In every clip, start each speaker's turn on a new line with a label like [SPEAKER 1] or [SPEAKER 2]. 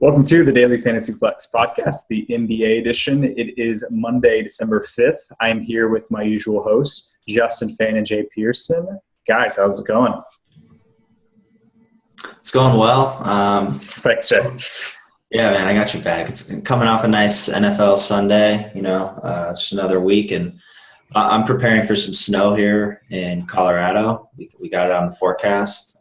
[SPEAKER 1] Welcome to the Daily Fantasy Flex podcast, the NBA edition. It is Monday, December 5th. I'm here with my usual hosts, Justin, Phan, and Jay Persson. Guys, how's it going?
[SPEAKER 2] It's going well.
[SPEAKER 1] Thanks, Jay.
[SPEAKER 2] Yeah, man, I got your back. It's coming off a nice NFL Sunday, just another week. And I'm preparing for some snow here in Colorado. We got it on the forecast.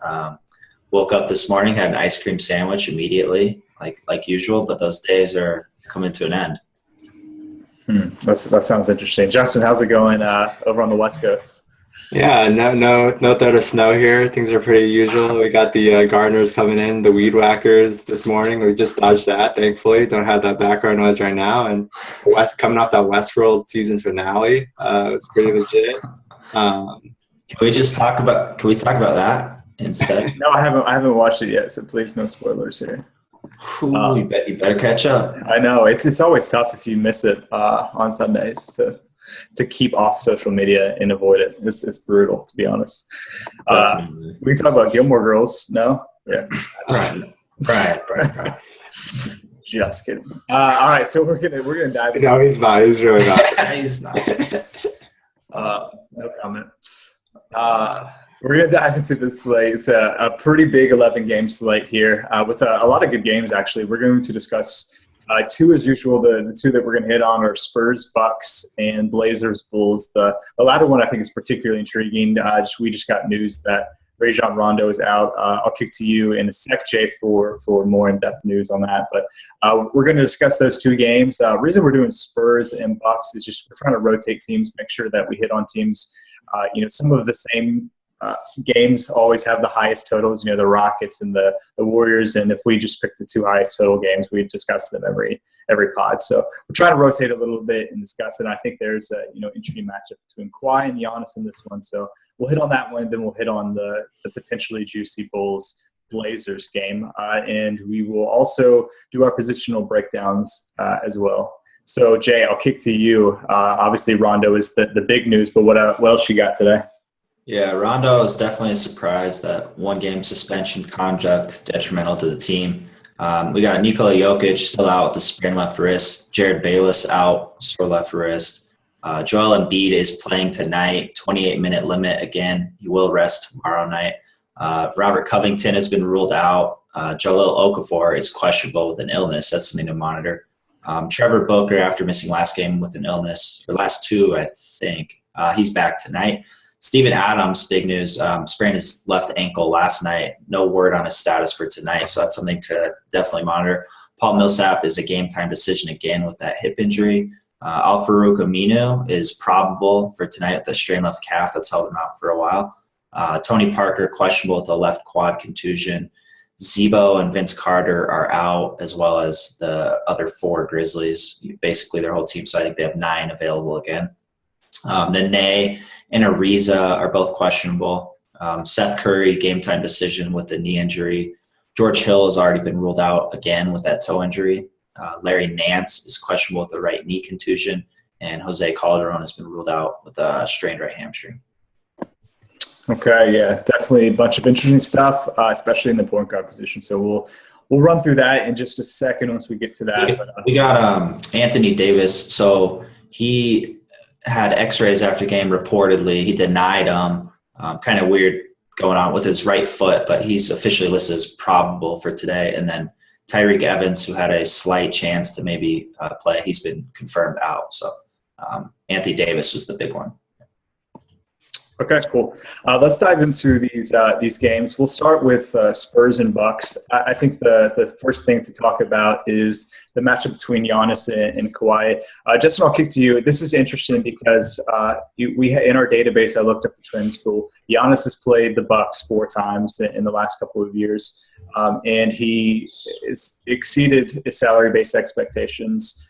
[SPEAKER 2] Woke up this morning, had an ice cream sandwich immediately, like usual, but those days are coming to an end.
[SPEAKER 1] That sounds interesting. Justin, how's it going over on the West Coast?
[SPEAKER 3] Yeah, no threat of snow here. Things are pretty usual. We got the gardeners coming in, the weed whackers this morning. We just dodged that, thankfully. Don't have that background noise right now. And coming off that Westworld season finale, it's pretty legit.
[SPEAKER 2] Can we talk about that instead?
[SPEAKER 1] No, I haven't watched it yet, so please no spoilers here.
[SPEAKER 2] You better catch up.
[SPEAKER 1] I know it's always tough if you miss it on Sundays to keep off social media and avoid it. It's brutal, to be honest. We can talk about Gilmore Girls. No, yeah,
[SPEAKER 2] Right.
[SPEAKER 1] Just kidding. All right, so we're gonna dive into.
[SPEAKER 3] No, he's not. He's really not.
[SPEAKER 2] He's not.
[SPEAKER 1] No comment. We're going to dive into this slate. It's a pretty big 11-game slate here with a lot of good games, actually. We're going to discuss two, as usual. The two that we're going to hit on are Spurs, Bucks, and Blazers, Bulls. The latter one I think is particularly intriguing. We just got news that Rajon Rondo is out. I'll kick to you in a sec, Jay, for more in-depth news on that. But we're going to discuss those two games. The reason we're doing Spurs and Bucks is just we're trying to rotate teams, make sure that we hit on teams. Some of the same games always have the highest totals, the Rockets and the Warriors. And if we just pick the two highest total games, we discuss them every pod. So we're trying to rotate a little bit and discuss it. And I think there's a interesting matchup between Kawhi and Giannis in this one. So we'll hit on that one. Then we'll hit on the potentially juicy Bulls Blazers game. And we will also do our positional breakdowns as well. So Jay, I'll kick to you. Obviously Rondo is the big news, but what else you got today?
[SPEAKER 2] Yeah, Rondo is definitely a surprise. That one-game suspension conduct detrimental to the team. We got Nikola Jokic still out with the sprained left wrist. Jared Bayless out, sore left wrist. Joel Embiid is playing tonight, 28-minute limit again. He will rest tomorrow night. Robert Covington has been ruled out. Jahlil Okafor is questionable with an illness. That's something to monitor. Trevor Booker, after missing last game with an illness, or last two, I think, he's back tonight. Steven Adams, big news, sprained his left ankle last night. No word on his status for tonight, so that's something to definitely monitor. Paul Millsap is a game-time decision again with that hip injury. Al-Farouq Aminu is probable for tonight with the strained left calf that's held him out for a while. Tony Parker, questionable with a left quad contusion. Zebo and Vince Carter are out, as well as the other four Grizzlies, basically their whole team, so I think they have 9 available again. Nene and Ariza are both questionable. Seth Curry, game-time decision with the knee injury. George Hill has already been ruled out again with that toe injury. Larry Nance is questionable with the right knee contusion. And Jose Calderon has been ruled out with a strained right hamstring.
[SPEAKER 1] Okay, yeah, definitely a bunch of interesting stuff, especially in the point guard position. So we'll run through that in just a second once we get to that.
[SPEAKER 2] We got Anthony Davis. So he had x-rays after the game reportedly. He denied them. Kind of weird going on with his right foot, but he's officially listed as probable for today. And then Tyreek Evans, who had a slight chance to maybe play, he's been confirmed out. So Anthony Davis was the big one.
[SPEAKER 1] Okay, cool. Let's dive into these games. We'll start with Spurs and Bucks. I think the first thing to talk about is the matchup between Giannis and Kawhi. Justin, I'll kick to you. This is interesting because we in our database, I looked up the trends tool. Giannis has played the Bucks 4 times in the last couple of years, and he exceeded his salary-based expectations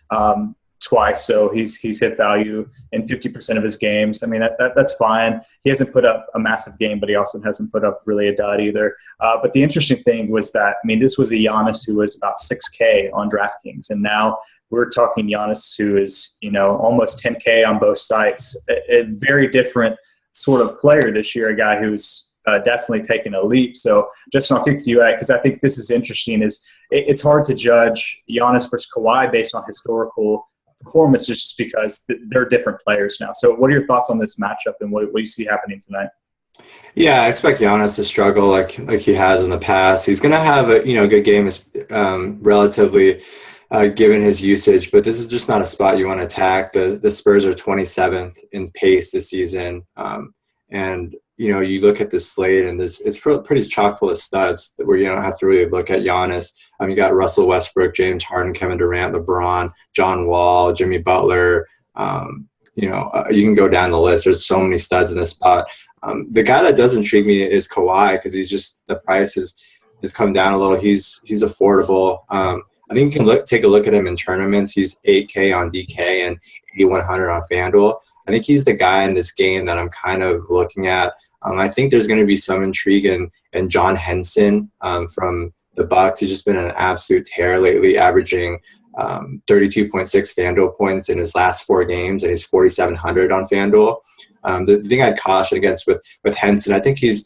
[SPEAKER 1] twice, so he's hit value in 50% of his games. I mean, that's fine. He hasn't put up a massive game, but he also hasn't put up really a dud either. But the interesting thing was that, I mean, this was a Giannis who was about 6K on DraftKings, and now we're talking Giannis who is, almost 10K on both sites. A very different sort of player this year, a guy who's definitely taken a leap. So Justin, I'll kick to you, because I think this is interesting. It's hard to judge Giannis versus Kawhi based on historical performance just because they're different players now. So what are your thoughts on this matchup and what do you see happening tonight?
[SPEAKER 3] Yeah, I expect Giannis to struggle like he has in the past. He's going to have a good game, relatively given his usage, but this is just not a spot you want to attack. The Spurs are 27th in pace this season, and you look at the slate and it's pretty chock full of studs where you don't have to really look at Giannis. You got Russell Westbrook, James Harden, Kevin Durant, LeBron, John Wall, Jimmy Butler. You can go down the list. There's so many studs in this spot. The guy that does intrigue me is Kawhi because he's just the price has come down a little. He's affordable. I think you can take a look at him in tournaments. He's 8K on DK and 8,100 on FanDuel. I think he's the guy in this game that I'm kind of looking at. I think there's going to be some intrigue in John Henson from the Bucks. He's just been an absolute tear lately, averaging 32.6 FanDuel points in his last 4 games, and he's 4,700 on FanDuel. The thing I'd caution against with Henson, I think he's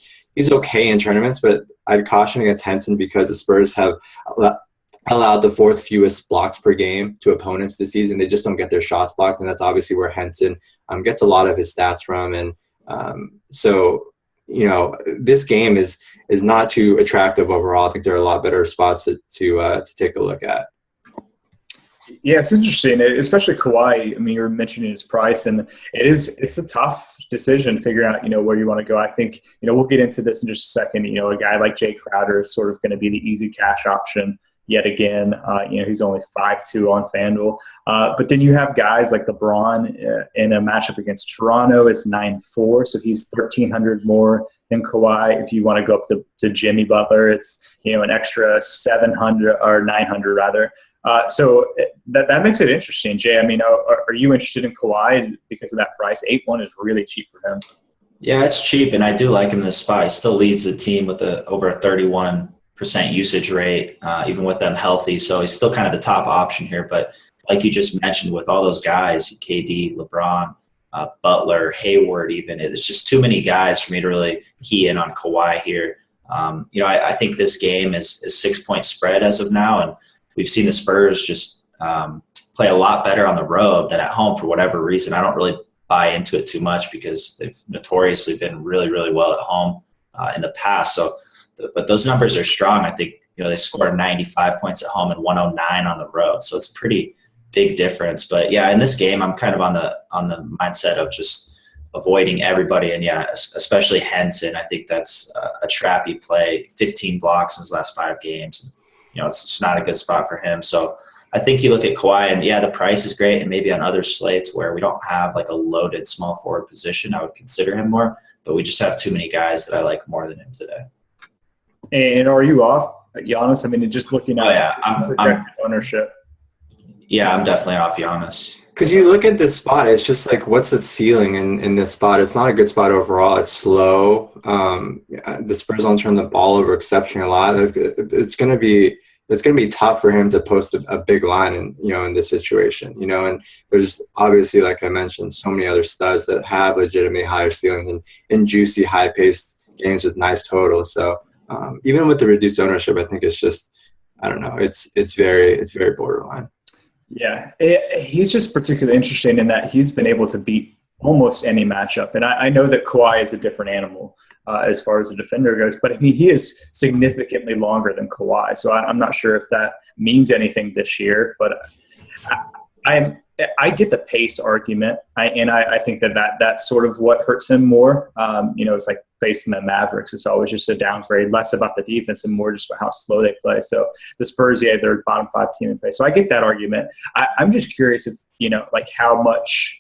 [SPEAKER 3] okay in tournaments, but I'd caution against Henson because the Spurs have allowed the 4th fewest blocks per game to opponents this season. They just don't get their shots blocked, and that's obviously where Henson gets a lot of his stats from. And so this game is not too attractive overall. I think there are a lot better spots to take a look at.
[SPEAKER 1] Yeah, it's interesting, especially Kawhi. I mean, you were mentioning his price, and it's a tough decision figuring out, where you want to go. I think, we'll get into this in just a second. A guy like Jay Crowder is sort of going to be the easy cash option yet again. He's only 5.2 on FanDuel. But then you have guys like LeBron in a matchup against Toronto is 9.4, so he's 1,300 more than Kawhi. If you want to go up to Jimmy Butler, it's, an extra 700 or 900 rather. So that makes it interesting, Jay. I mean, are you interested in Kawhi because of that price? 8.1 is really cheap for him.
[SPEAKER 2] Yeah, it's cheap, and I do like him in this spot. He still leads the team with over a 31% usage rate, even with them healthy. So he's still kind of the top option here. But like you just mentioned, with all those guys, KD, LeBron, Butler, Hayward even, it's just too many guys for me to really key in on Kawhi here. I think this game is a 6-point spread as of now, and we've seen the Spurs just play a lot better on the road than at home for whatever reason. I don't really buy into it too much because they've notoriously been really, really well at home in the past. But those numbers are strong. I think they scored 95 points at home and 109 on the road, so it's a pretty big difference. But yeah, in this game, I'm kind of on the mindset of just avoiding everybody, and yeah, especially Henson. I think that's a trappy play. 15 blocks in his last 5 games. It's just not a good spot for him. So I think you look at Kawhi, and yeah, the price is great, and maybe on other slates where we don't have like a loaded small forward position, I would consider him more. But we just have too many guys that I like more than him today.
[SPEAKER 1] And are you off Giannis? I mean, just looking at
[SPEAKER 2] I'm
[SPEAKER 1] ownership.
[SPEAKER 2] Yeah, I'm definitely off Giannis.
[SPEAKER 3] Because you look at this spot, it's just like, what's the ceiling in this spot? It's not a good spot overall. It's slow. The Spurs don't turn the ball over exceptionally a lot. It's going to be tough for him to post a big line in this situation. And there's obviously, like I mentioned, so many other studs that have legitimately higher ceilings and juicy, high-paced games with nice totals. So even with the reduced ownership, I think it's just, I don't know, it's very borderline.
[SPEAKER 1] Yeah, he's just particularly interesting in that he's been able to beat almost any matchup. And I know that Kawhi is a different animal as far as a defender goes, but I mean, he is significantly longer than Kawhi. So I'm not sure if that means anything this year, but I get the pace argument. I think that's sort of what hurts him more. It's like facing the Mavericks. It's always just a downgrade, less about the defense and more just about how slow they play. So the Spurs, yeah, they're a bottom 5 team in pace. So I get that argument. I'm just curious if, like how much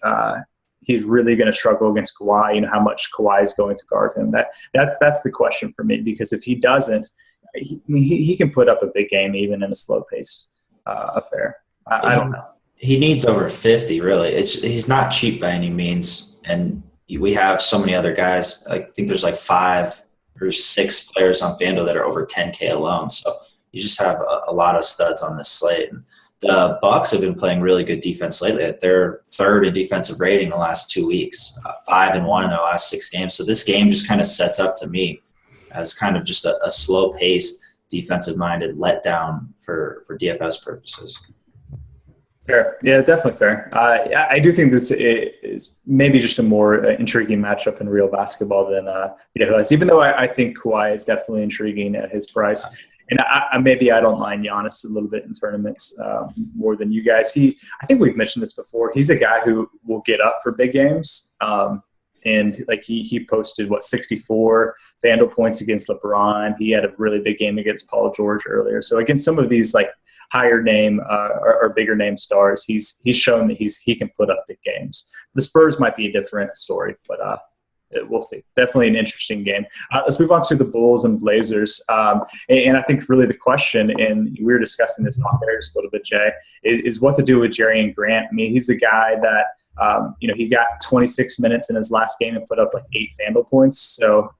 [SPEAKER 1] he's really going to struggle against Kawhi, how much Kawhi is going to guard him. That's the question for me, because if he doesn't, he can put up a big game even in a slow pace affair. I don't know.
[SPEAKER 2] He needs over 50, really. He's not cheap by any means, and we have so many other guys. I think there's like 5 or 6 players on FanDuel that are over 10K alone. So you just have a lot of studs on this slate. And the Bucks have been playing really good defense lately. They're 3rd in defensive rating the last 2 weeks, 5-1 in their last 6 games. So this game just kind of sets up to me as kind of just a slow-paced, defensive-minded letdown for DFS purposes.
[SPEAKER 1] Fair. Yeah, definitely fair. I do think this is maybe just a more intriguing matchup in real basketball than DFS, even though I think Kawhi is definitely intriguing at his price. And maybe I don't mind Giannis a little bit in tournaments more than you guys. I think we've mentioned this before. He's a guy who will get up for big games. And like he posted 64 FanDuel points against LeBron. He had a really big game against Paul George earlier. So against some of these like higher name or bigger name stars, he's shown that he can put up big games. The Spurs might be a different story, but we'll see. Definitely an interesting game. Let's move on to the Bulls and Blazers. And I think really the question, and we were discussing this off air just a little bit, Jay, is what to do with Jerry Grant. I mean, he's a guy that he got 26 minutes in his last game and put up like 8 FanDuel points. So,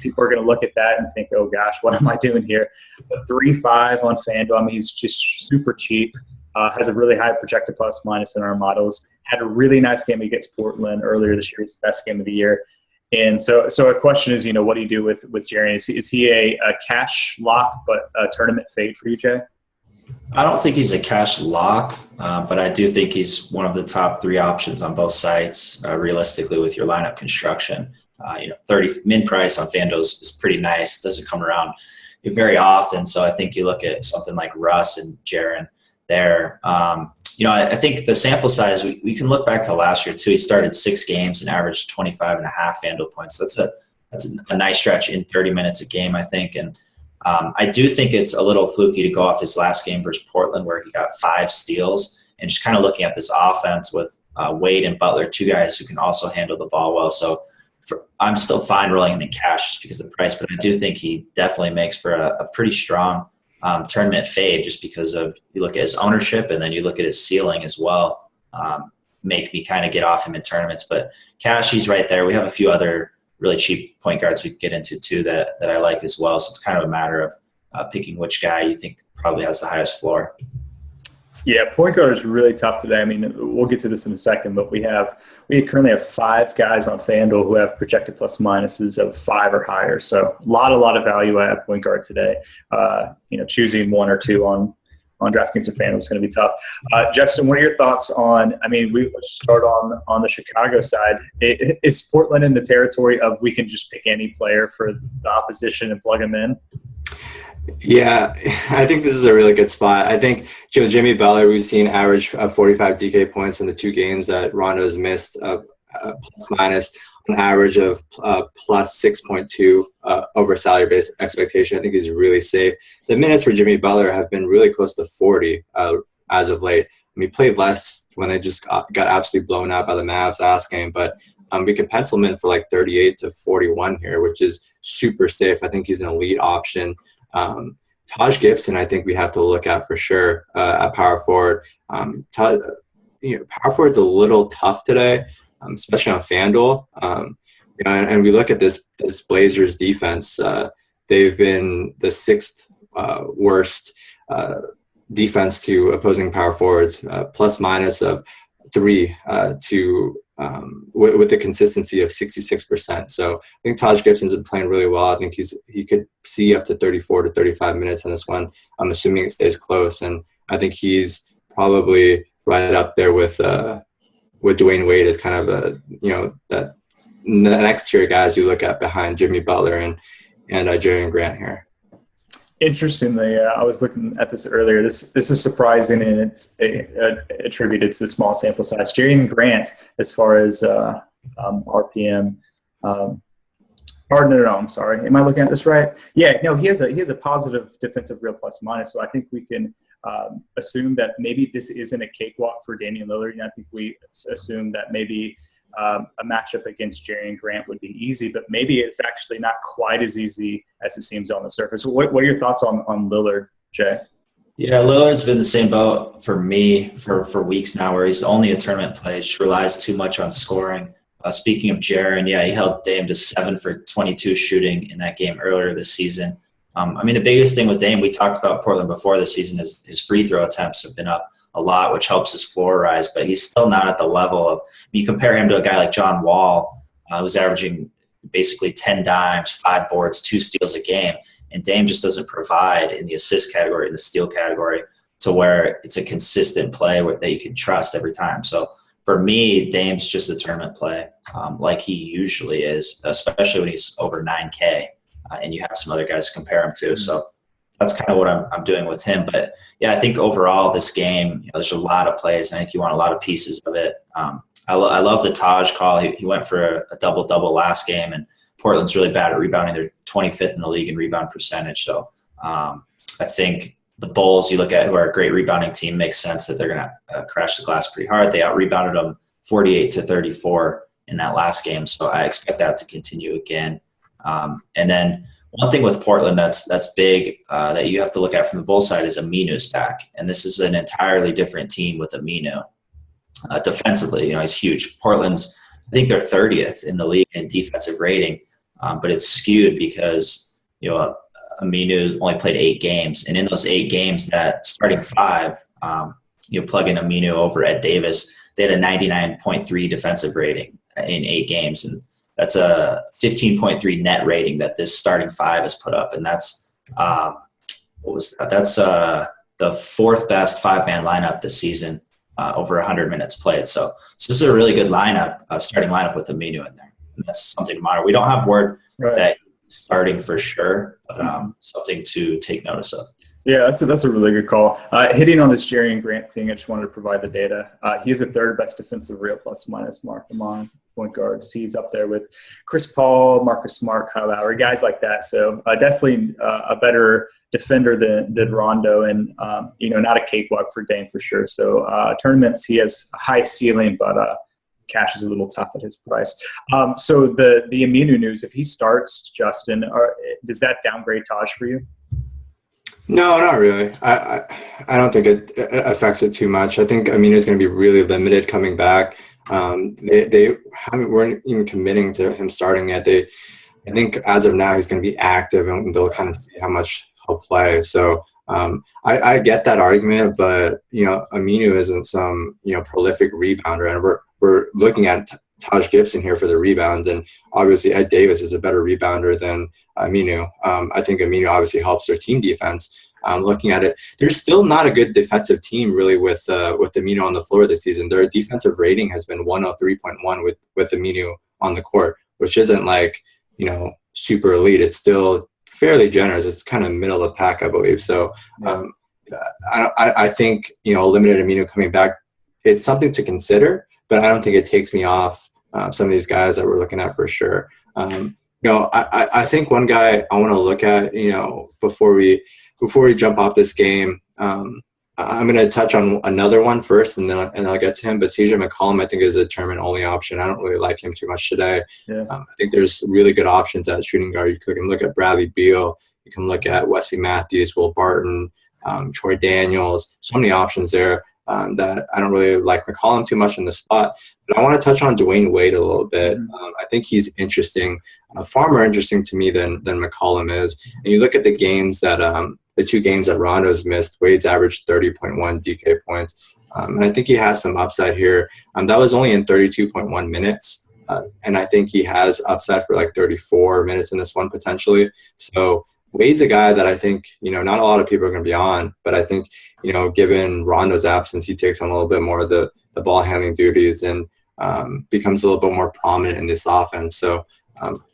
[SPEAKER 1] people are going to look at that and think, oh gosh, what am I doing here? But 3.5 on FanDuel, I mean, he's just super cheap, has a really high projected plus minus in our models, had a really nice game against Portland earlier this year, his best game of the year. And so a question is, what do you do with Jerry? Is he a cash lock but a tournament fade for you, Jay?
[SPEAKER 2] I don't think he's a cash lock, but I do think he's one of the top 3 options on both sites, realistically, with your lineup construction. 30 min price on FanDuel is pretty nice. It doesn't come around very often. So I think you look at something like Russ and Jaren there. I think the sample size, we can look back to last year too. He started 6 games and averaged 25.5 FanDuel points. That's a nice stretch in 30 minutes a game, I think. And I do think it's a little fluky to go off his last game versus Portland where he got 5 steals, and just kind of looking at this offense with Wade and Butler, 2 guys who can also handle the ball well. So I'm still fine rolling him in cash just because of the price, but I do think he definitely makes for a pretty strong tournament fade just because of you look at his ownership and then you look at his ceiling as well. Make me kind of get off him in tournaments, but cash, he's right there. We have a few other really cheap point guards we can get into too that I like as well. So it's kind of a matter of picking which guy you think probably has the highest floor.
[SPEAKER 1] Yeah, point guard is really tough today. I mean, we'll get to this in a second, but we currently have 5 guys on FanDuel who have projected plus minuses of 5 or higher. So a lot of value at point guard today. Choosing 1 or 2 on DraftKings and FanDuel is going to be tough. Justin, what are your thoughts on? I mean, let's start on the Chicago side. Is Portland in the territory of we can just pick any player for the opposition and plug them in?
[SPEAKER 3] Yeah, I think this is a really good spot. I think Jimmy Butler, we've seen average 45 DK points in the 2 games that Rondo's missed, plus minus an average of plus 6.2 over salary-based expectation. I think he's really safe. The minutes for Jimmy Butler have been really close to 40 as of late. I mean, he played less when they just got absolutely blown out by the Mavs last game, but we can pencil him in for like 38 to 41 here, which is super safe. I think he's an elite option. Taj Gibson, I think we have to look at for sure at power forward. Power forward's a little tough today, especially on FanDuel. And we look at this Blazers defense. They've been the 6th worst defense to opposing power forwards, plus minus of 3 with the consistency of 66%. So I think Taj Gibson's been playing really well. I think he could see up to 34 to 35 minutes in this one. I'm assuming it stays close, and I think he's probably right up there with Dwayne Wade as kind of that next tier guys you look at behind Jimmy Butler and Jerry Grant here.
[SPEAKER 1] Interestingly, I was looking at this earlier. This is surprising, and it's attributed to the small sample size. Jerry Grant, as far as RPM, no, I'm sorry. Am I looking at this right? Yeah, no, he has a positive defensive real plus minus. So I think we can assume that maybe this isn't a cakewalk for Damian Lillard. And I think we assume that maybe a matchup against Jerry Grant would be easy, but maybe it's actually not quite as easy as it seems on the surface. What are your thoughts on Lillard, Jay?
[SPEAKER 2] Yeah, Lillard's been the same boat for me for weeks now, where he's only a tournament play, just relies too much on scoring. Speaking of Jaren, he held Dame to 7 for 22 shooting in that game earlier this season. The biggest thing with Dame, we talked about Portland before this season, is his free throw attempts have been up a lot, which helps his floor rise, but he's still not at the level of, you compare him to a guy like John Wall, who's averaging basically 10 dimes, 5 boards, 2 steals a game. And Dame just doesn't provide in the assist category, the steal category, to where it's a consistent play that you can trust every time. So for me, Dame's just a tournament play, like he usually is, especially when he's over 9K and you have some other guys to compare him to. So that's kind of what I'm doing with him. But yeah, I think overall this game, there's a lot of plays. I think you want a lot of pieces of it. I love the Taj call. He went for a double-double last game, and Portland's really bad at rebounding. They're 25th in the league in rebound percentage. So I think the Bulls, you look at, who are a great rebounding team, makes sense that they're going to crash the glass pretty hard. They out-rebounded them 48-34 in that last game. So I expect that to continue again. And then one thing with Portland that's big that you have to look at from the Bulls side is Aminu's back. And this is an entirely different team with Aminu. Defensively, he's huge. Portland's, I think they're 30th in the league in defensive rating, but it's skewed because, Aminu only played 8 games. And in those 8 games, that starting 5, plug in Aminu over Ed Davis, they had a 99.3 defensive rating in 8 games. And that's a 15.3 net rating that this starting 5 has put up. And that's, That's the 4th best 5-man lineup this season, over 100 minutes played. So this is a really good lineup, starting lineup with Aminu in there. And that's something to monitor. We don't have word that he's starting for sure, but something to take notice of.
[SPEAKER 1] Yeah, that's a really good call. Hitting on this Jerry and Grant thing, I just wanted to provide the data. He is the 3rd best defensive real plus-minus mark among point guards. He's up there with Chris Paul, Marcus Smart, Kyle Lowry, guys like that. So definitely a better defender than Rondo, and not a cakewalk for Dame for sure. So tournaments, he has a high ceiling, but cash is a little tough at his price. So the Aminu news, if he starts, Justin, does that downgrade Taj for you?
[SPEAKER 3] No, not really. I don't think it affects it too much. I think Aminu is going to be really limited coming back. They weren't even committing to him starting yet. I think as of now he's going to be active, and they'll kind of see how much he'll play. So I get that argument, but Aminu isn't some prolific rebounder, and we're looking at Taj Gibson here for the rebounds, and obviously Ed Davis is a better rebounder than Aminu. I think Aminu obviously helps their team defense. Looking at it, there's still not a good defensive team really with Aminu on the floor this season. Their defensive rating has been 103.1 with Aminu on the court, which isn't like super elite. It's still fairly generous. It's kind of middle of the pack, I believe. So I think limited Aminu coming back, it's something to consider, but I don't think it takes me off some of these guys that we're looking at for sure. I think one guy I want to look at, before we jump off this game, I'm going to touch on another one first, and then I'll get to him. But CJ McCollum, I think, is a tournament-only option. I don't really like him too much today. Yeah. I think there's really good options at shooting guard. You can look at Bradley Beal. You can look at Wesley Matthews, Will Barton, Troy Daniels. So many options there. That I don't really like McCollum too much in the spot. But I want to touch on Dwayne Wade a little bit. I think he's interesting, far more interesting to me than McCollum is. And you look at the games that the 2 games that Rondo's missed, Wade's averaged 30.1 DK points. And I think he has some upside here. That was only in 32.1 minutes. And I think he has upside for like 34 minutes in this one potentially. So Wade's a guy that I think, not a lot of people are going to be on, but I think, given Rondo's absence, he takes on a little bit more of the ball handling duties and becomes a little bit more prominent in this offense. So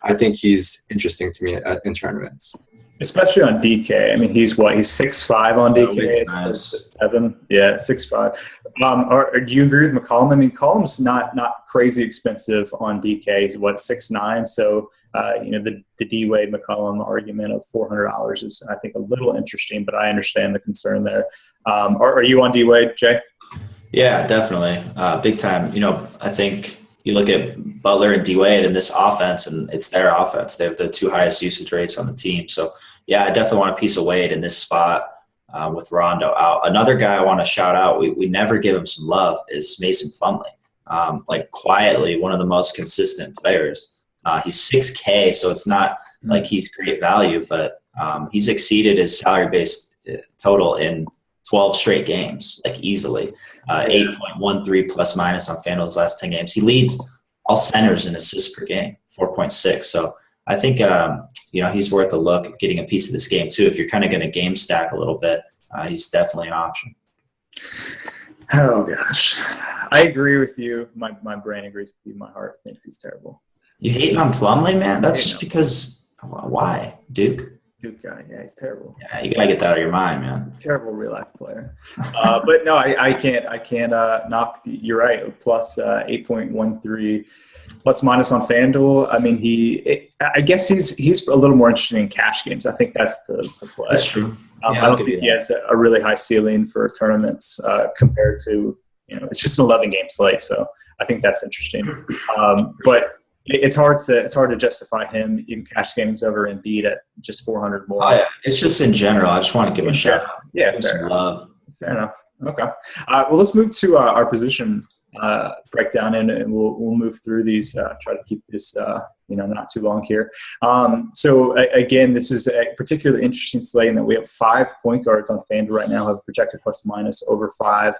[SPEAKER 3] I think he's interesting to me in tournaments.
[SPEAKER 1] Especially on DK. I mean, he's 6'5" on DK.
[SPEAKER 2] Nice.
[SPEAKER 1] 6'7". Yeah, 6'5". Or do you agree with McCollum? I mean, McCollum's not crazy expensive on DK. He's 6'9". So the D Wade McCollum argument of $400 is, I think, a little interesting, but I understand the concern there. Are you on D Wade, Jay?
[SPEAKER 2] Yeah, definitely, big time. I think you look at Butler and D Wade in this offense, and it's their offense. They have the 2 highest usage rates on the team. So yeah, I definitely want a piece of Wade in this spot with Rondo out. Another guy I want to shout out, we never give him some love, is Mason Plumlee. Quietly, one of the most consistent players. He's 6K, so it's not like he's great value, but he's exceeded his salary-based total in 12 straight games, easily. 8.13 plus minus on FanDuel's last 10 games. He leads all centers and assists per game, 4.6. So I think, he's worth a look at getting a piece of this game too. If you're kind of going to game stack a little bit, he's definitely an option.
[SPEAKER 1] Oh, gosh. I agree with you. My brain agrees with you. My heart thinks he's terrible.
[SPEAKER 2] You hating on Plumlee, man? That's just because – why? Duke
[SPEAKER 1] guy. Yeah, he's terrible.
[SPEAKER 2] Yeah, you got to get that out of your mind, man.
[SPEAKER 1] Terrible real-life player. But, no, I can't knock – you're right, plus 8.13 plus minus on FanDuel. I mean, I guess he's a little more interested in cash games. I think that's the play.
[SPEAKER 2] That's true.
[SPEAKER 1] I don't think he has a really high ceiling for tournaments compared to, it's just an 11-game slate. So I think that's interesting. But it's hard to justify him in cash games over Embiid at just 400 more.
[SPEAKER 2] Oh, yeah. It's just in general. I just want to give him a shout out.
[SPEAKER 1] Yeah,
[SPEAKER 2] fair enough.
[SPEAKER 1] Fair enough. Okay. Well, let's move to our position breakdown, and we'll move through these. Try to keep this, not too long here. So again, this is a particularly interesting slate in that we have 5 point guards on FanDuel right now, have projected plus minus over 5.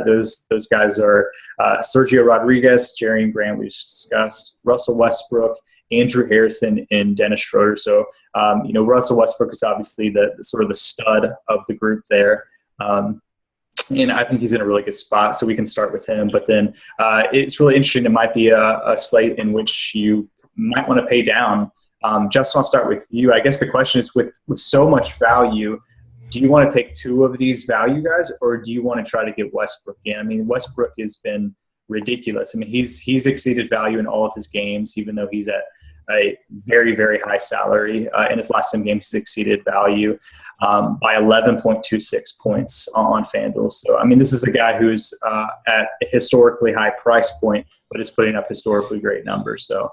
[SPEAKER 1] Those guys are Sergio Rodriguez, Jerry Grant, we just discussed, Russell Westbrook, Andrew Harrison, and Dennis Schroeder. So, Russell Westbrook is obviously the sort of the stud of the group there. And I think he's in a really good spot, so we can start with him. But then it's really interesting. It might be a slate in which you might want to pay down. Justin, I'll start with you. I guess the question is, with so much value, do you want to take 2 of these value guys, or do you want to try to get Westbrook in? I mean, Westbrook has been ridiculous. I mean, he's exceeded value in all of his games, even though he's at a very, very high salary. In his last 10 games, he's exceeded value by 11.26 points on FanDuel. So, I mean, this is a guy who's at a historically high price point, but is putting up historically great numbers. So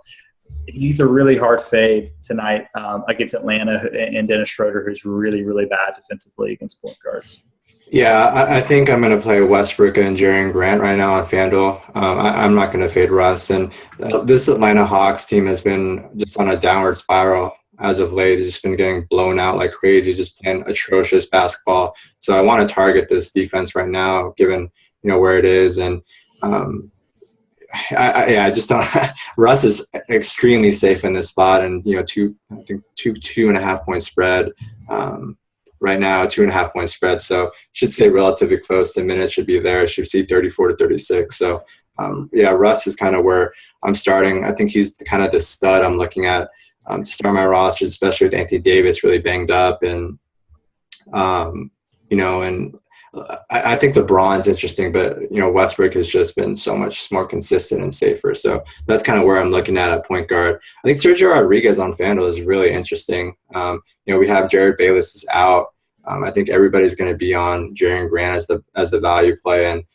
[SPEAKER 1] he's a really hard fade tonight against Atlanta and Dennis Schroeder, who's really, really bad defensively against point guards.
[SPEAKER 3] Yeah, I think I'm going to play Westbrook and Jerry Grant right now on FanDuel. I'm not going to fade Russ. And this Atlanta Hawks team has been just on a downward spiral as of late. They've just been getting blown out like crazy, just playing atrocious basketball. So I want to target this defense right now, given where it is. And I just don't. Russ is extremely safe in this spot, and 2.5 point spread. Right now, 2.5 point spread. So should stay relatively close. The minute should be there. Should see 34 to 36. So Russ is kind of where I'm starting. I think he's kind of the stud I'm looking at to start my rosters, especially with Anthony Davis really banged up, and and I think LeBron's interesting, but Westbrook has just been so much more consistent and safer. So that's kind of where I'm looking at point guard. I think Sergio Rodriguez on FanDuel is really interesting. We have Jared Bayless is out. I think everybody's going to be on Jerry Grant as the value play, and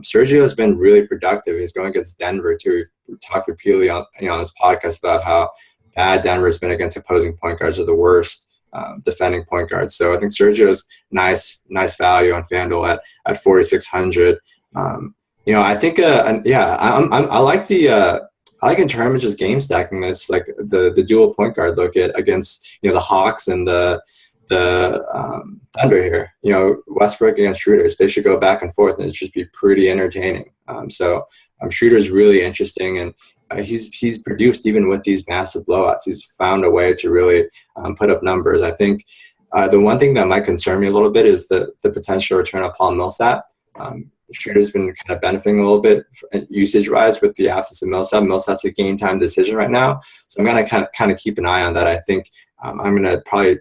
[SPEAKER 3] Sergio has been really productive. He's going against Denver too. We've talked repeatedly on this podcast about how bad Denver's been against opposing point guards, are the worst defending point guards. So I think Sergio's nice value on FanDuel at 4,600. I think I like in tournaments just game stacking this, like the dual point guard look at against the Hawks and the Thunder here. Westbrook against Schroeder, they should go back and forth, and it should be pretty entertaining. So Schroeder's really interesting, and he's produced even with these massive blowouts. He's found a way to really put up numbers. I think the one thing that might concern me a little bit is the potential return of Paul Millsap. Schroeder's been kind of benefiting a little bit usage-wise with the absence of Millsap. Millsap's a game time decision right now, so I'm going to kind of keep an eye on that. I think I'm going to probably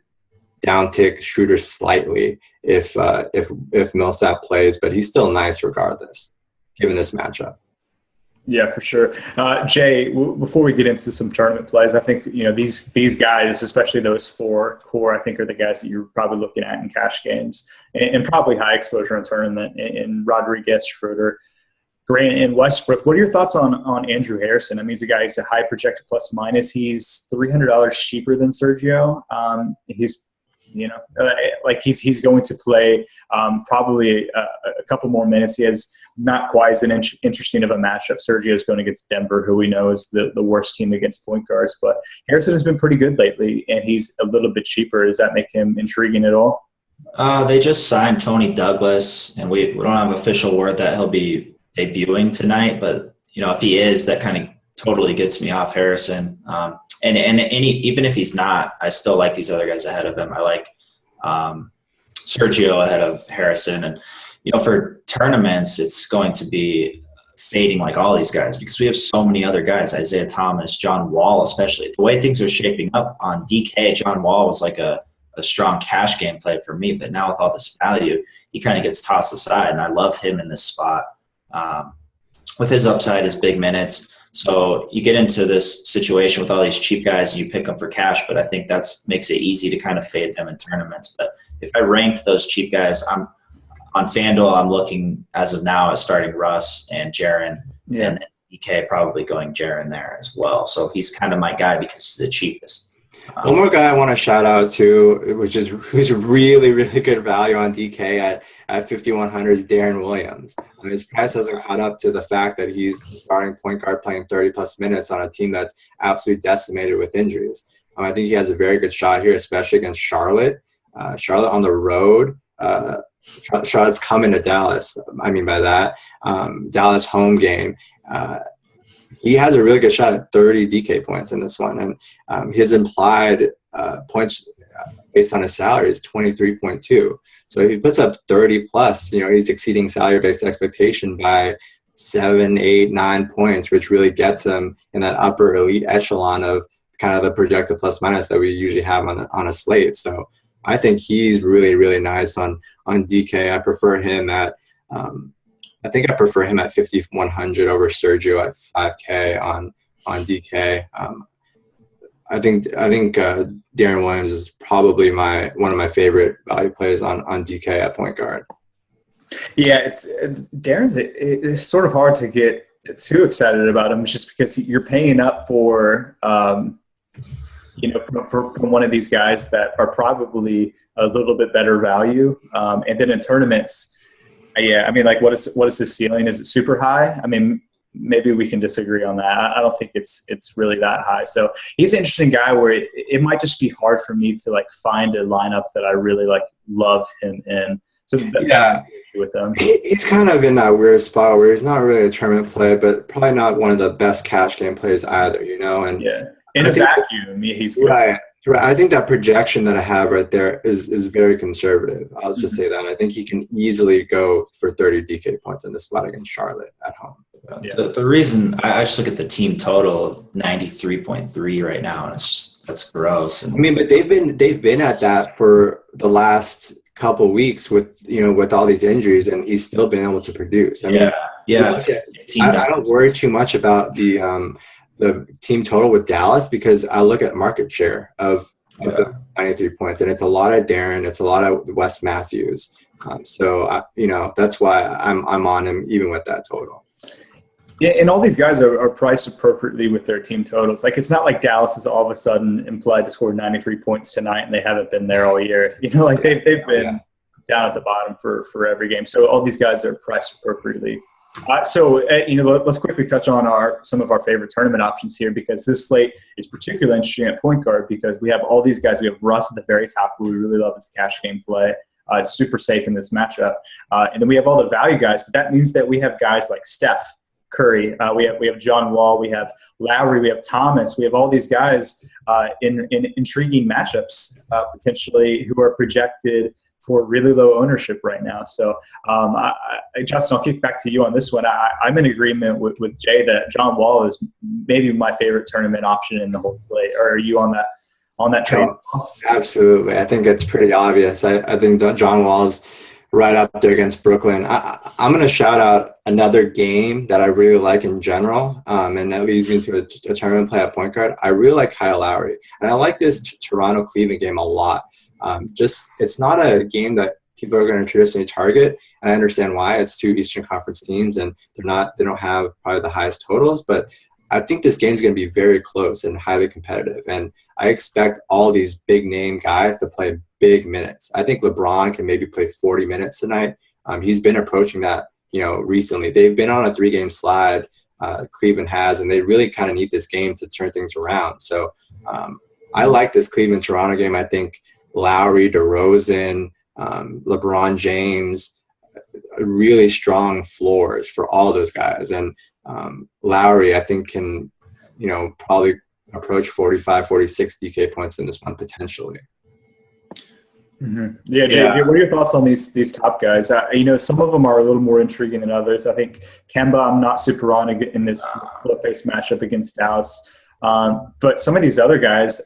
[SPEAKER 3] downtick Schroeder slightly if Millsap plays, but he's still nice regardless, given this matchup.
[SPEAKER 1] Yeah, for sure. Jay, before we get into some tournament plays, I think these guys, especially those 4 core, I think are the guys that you're probably looking at in cash games and probably high exposure in tournament. In Rodriguez, Schroeder, Grant, and Westbrook. What are your thoughts on Andrew Harrison? I mean, he's a guy who's a high projected plus minus. He's $300 cheaper than Sergio. He's he's going to play probably a couple more minutes. He has not quite as interesting of a matchup. Sergio is going against Denver, who we know is the worst team against point guards. But Harrison has been pretty good lately, and he's a little bit cheaper. Does that make him intriguing at all?
[SPEAKER 2] They just signed Tony Douglas, and we don't have official word that he'll be debuting tonight. But if he is, that kind of totally gets me off Harrison. Even if he's not, I still like these other guys ahead of him. I like Sergio ahead of Harrison. And, for tournaments, it's going to be fading like all these guys because we have so many other guys, Isaiah Thomas, John Wall, especially. The way things are shaping up on DK, John Wall was like a strong cash game play for me. But now with all this value, he kind of gets tossed aside, and I love him in this spot. With his upside, his big minutes. So you get into this situation with all these cheap guys and you pick them for cash, but I think that makes it easy to kind of fade them in tournaments. But if I ranked those cheap guys, on FanDuel, I'm looking as of now at starting Russ and Jaren, and then EK probably going Jaren there as well. So he's kind of my guy because he's the cheapest.
[SPEAKER 3] One more guy I want to shout out to, who's really, really good value on DK at 5,100 is Darren Williams. His price hasn't caught up to the fact that he's the starting point guard playing 30-plus minutes on a team that's absolutely decimated with injuries. I think he has a very good shot here, especially against Charlotte. Charlotte on the road. Charlotte's coming to Dallas. I mean by that, Dallas home game. He has a really good shot at 30 DK points in this one, and his implied points based on his salary is 23.2. So if he puts up 30 plus, he's exceeding salary-based expectation by 7, 8, 9 points, which really gets him in that upper elite echelon of kind of the projected plus minus that we usually have on a slate. So I think he's really, really nice on DK. I prefer him at I think I prefer him at 5,100 over Sergio at 5K on DK. I think Darren Williams is probably one of my favorite value plays on DK at point guard.
[SPEAKER 1] Yeah, it's sort of hard to get too excited about him, just because you're paying up for from one of these guys that are probably a little bit better value, and then in tournaments. Yeah, I mean, like, what is his ceiling? Is it super high? I mean, maybe we can disagree on that. I don't think it's really that high. So he's an interesting guy where it might just be hard for me to find a lineup that I really love him in. So yeah, with him,
[SPEAKER 3] he's kind of in that weird spot where he's not really a tournament play, but probably not one of the best cash game plays either. And
[SPEAKER 1] in a vacuum, he's good.
[SPEAKER 3] Right. I think that projection that I have right there is very conservative. I'll just say that. I think he can easily go for 30 DK points in this spot against Charlotte at home.
[SPEAKER 2] Yeah. The reason I just look at the team total of 93.3 right now, and that's gross. And,
[SPEAKER 3] but they've been at that for the last couple weeks with all these injuries, and he's still been able to produce. I don't worry too much about the team total with Dallas because I look at market share of the 93 points, and it's a lot of Darren, it's a lot of Wes Matthews. So that's why I'm on him even with that total.
[SPEAKER 1] Yeah, and all these guys are priced appropriately with their team totals. It's not like Dallas is all of a sudden implied to score 93 points tonight and they haven't been there all year. They've been down at the bottom for every game. So all these guys are priced appropriately. Let's quickly touch on some of our favorite tournament options here, because this slate is particularly interesting at point guard because we have all these guys. We have Russ at the very top, who we really love his cash game play. It's super safe in this matchup. And then we have all the value guys, but that means that we have guys like Steph Curry. We have John Wall. We have Lowry. We have Thomas. We have all these guys in intriguing matchups potentially who are projected for really low ownership right now. So, Justin, I'll kick back to you on this one. I'm in agreement with Jay that John Wall is maybe my favorite tournament option in the whole slate. Or are you on that train?
[SPEAKER 3] Absolutely. I think it's pretty obvious. I think John Wall is right up there against Brooklyn. I'm going to shout out another game that I really like in general, and that leads me to a tournament play at point guard. I really like Kyle Lowry, and I like this Toronto-Cleveland game a lot. It's not a game that people are going to traditionally target, and I understand why. It's two Eastern Conference teams, and they don't have probably the highest totals, but I think this game is going to be very close and highly competitive, and I expect all these big-name guys to play big minutes. I think LeBron can maybe play 40 minutes tonight. He's been approaching that, recently. They've been on a 3-game slide, Cleveland has, and they really kind of need this game to turn things around. So I like this Cleveland-Toronto game. I think Lowry, DeRozan, LeBron James, really strong floors for all those guys. And Lowry, I think, can probably approach 45, 46 DK points in this one potentially.
[SPEAKER 1] Mm-hmm. Yeah, Jay, what are your thoughts on these top guys? Some of them are a little more intriguing than others. I think Kemba, I'm not super on in this split-face matchup against Dallas. But some of these other guys,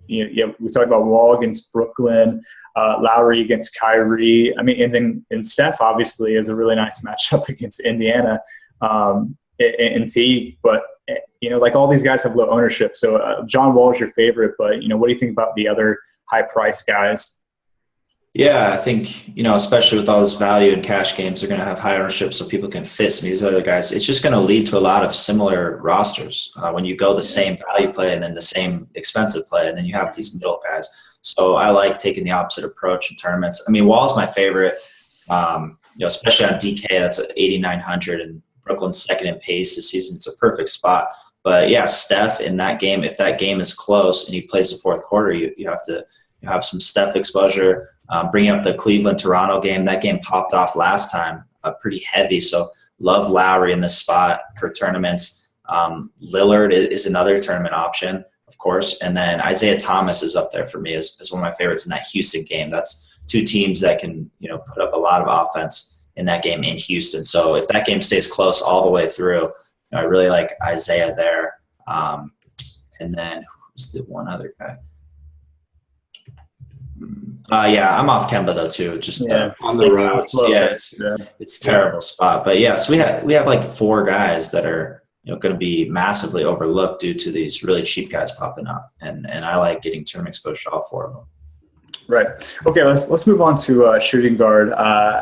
[SPEAKER 1] we talked about Wall against Brooklyn, Lowry against Kyrie. And Steph obviously is a really nice matchup against Indiana and T. But like all these guys have low ownership. So John Wall is your favorite, but what do you think about the other high-priced guys?
[SPEAKER 2] Yeah, I think, especially with all this value in cash games, they're going to have high ownership so people can fit some of these other guys. It's just going to lead to a lot of similar rosters when you go the same value play and then the same expensive play, and then you have these middle guys. So I like taking the opposite approach in tournaments. Wall's my favorite, especially on DK. That's at 8,900, and Brooklyn's second in pace this season. It's a perfect spot. But, yeah, Steph in that game, if that game is close and he plays the fourth quarter, you have to have some Steph exposure. Bringing up the Cleveland-Toronto game, that game popped off last time pretty heavy. So love Lowry in this spot for tournaments. Lillard is another tournament option, of course. And then Isaiah Thomas is up there for me as one of my favorites in that Houston game. That's two teams that can put up a lot of offense in that game in Houston. So if that game stays close all the way through, I really like Isaiah there. And then who's the one other guy? I'm off Kemba though too. Just
[SPEAKER 3] on the road.
[SPEAKER 2] It's a terrible spot. But so we have like four guys that are going to be massively overlooked due to these really cheap guys popping up, and I like getting tournament exposure to all four of them.
[SPEAKER 1] Right. Okay. Let's move on to shooting guard.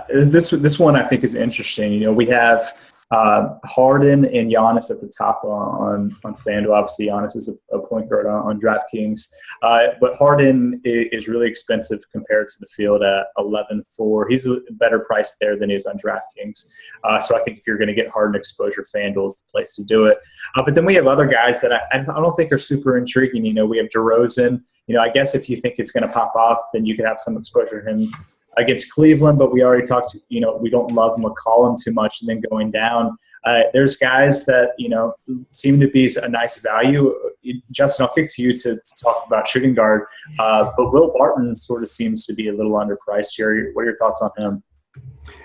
[SPEAKER 1] This one I think is interesting. We have Harden and Giannis at the top on FanDuel. Obviously, Giannis is a point guard on DraftKings. But Harden is really expensive compared to the field at 11.4. He's a better price there than he is on DraftKings. So I think if you're going to get Harden exposure, FanDuel is the place to do it. But then we have other guys that I don't think are super intriguing. We have DeRozan. I guess if you think it's going to pop off, then you could have some exposure to him against Cleveland, but we already talked, we don't love McCollum too much, and then going down. There's guys that, seem to be a nice value. Justin, I'll kick to you to talk about shooting guard, but Will Barton sort of seems to be a little underpriced here. What are your thoughts on him?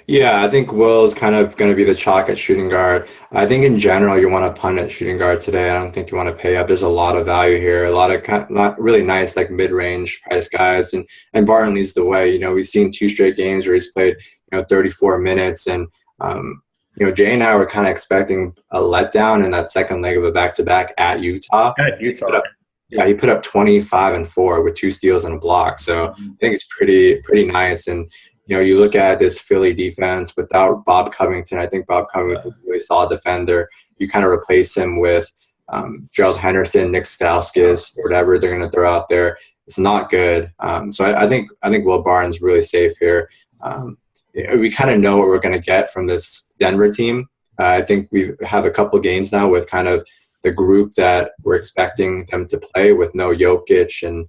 [SPEAKER 3] Yeah, I think Will is kind of going to be the chalk at shooting guard. I think in general you want to punt at shooting guard today. I don't think you want to pay up. There's a lot of value here, a lot of not really nice like mid-range price guys, and Barton leads the way. We've seen 2 straight games where he's played 34 minutes, and Jay and I were kind of expecting a letdown in that second leg of a back-to-back at Utah. He put up 25 and 4 with 2 steals and a block. So I think it's pretty nice. And you look at this Philly defense without Bob Covington. I think Bob Covington is a really solid defender. You kind of replace him with Gerald Henderson, Nick Stauskas, whatever they're going to throw out there. It's not good. So I think Will Barton's really safe here. We kind of know what we're going to get from this Denver team. I think we have a couple games now with kind of the group that we're expecting them to play with no Jokic and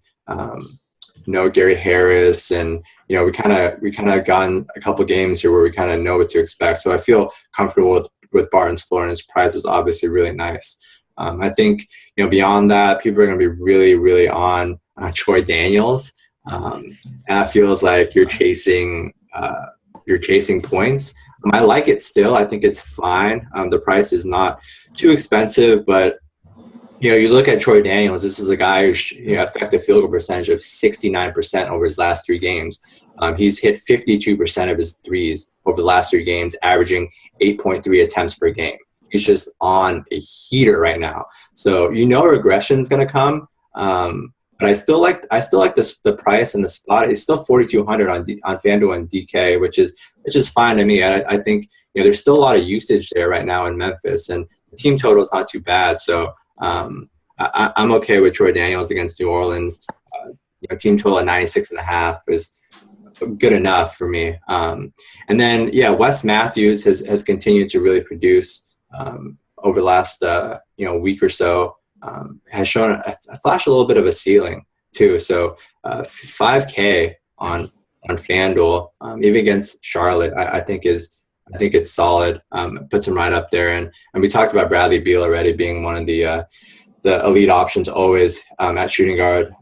[SPEAKER 3] no Gary Harris, and we kind of gotten a couple games here where we kind of know what to expect. So I feel comfortable with Barton's floor, and his price is obviously really nice. I think beyond that, people are going to be really, really on Troy Daniels. And that feels like you're chasing points. I like it still. I think it's fine. The price is not too expensive, but you look at Troy Daniels. This is a guy who's effective field goal percentage of 69% over his last 3 games. He's hit 52% of his threes over the last 3 games, averaging 8.3 attempts per game. He's just on a heater right now. So regression is going to come. But I still like the price and the spot. It's still 4,200 on FanDuel and DK, which is fine to me. I think there's still a lot of usage there right now in Memphis, and the team total is not too bad. So I'm okay with Troy Daniels against New Orleans. Team total at 96.5 is good enough for me. And then Wes Matthews has continued to really produce over the last week or so. Has shown a flash a little bit of a ceiling too. So 5K on FanDuel, even against Charlotte, I think it's solid. Puts him right up there. And we talked about Bradley Beal already being one of the the elite options always at shooting guard.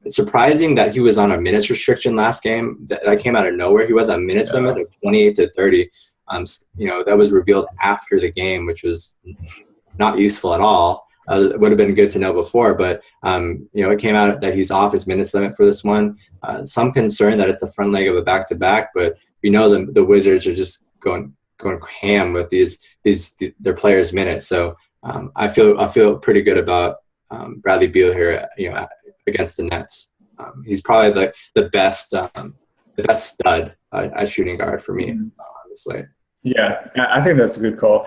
[SPEAKER 3] It's surprising that he was on a minutes restriction last game. That came out of nowhere. He was on a minutes limit of 28 to 30. That was revealed after the game, which was not useful at all. It would have been good to know before, but it came out that he's off his minutes limit for this one. Some concern that it's the front leg of a back-to-back, but we know the Wizards are just going ham with their players' minutes. So I feel pretty good about Bradley Beal here, against the Nets. He's probably the best stud at shooting guard for me on the slate.
[SPEAKER 1] Yeah, I think that's a good call.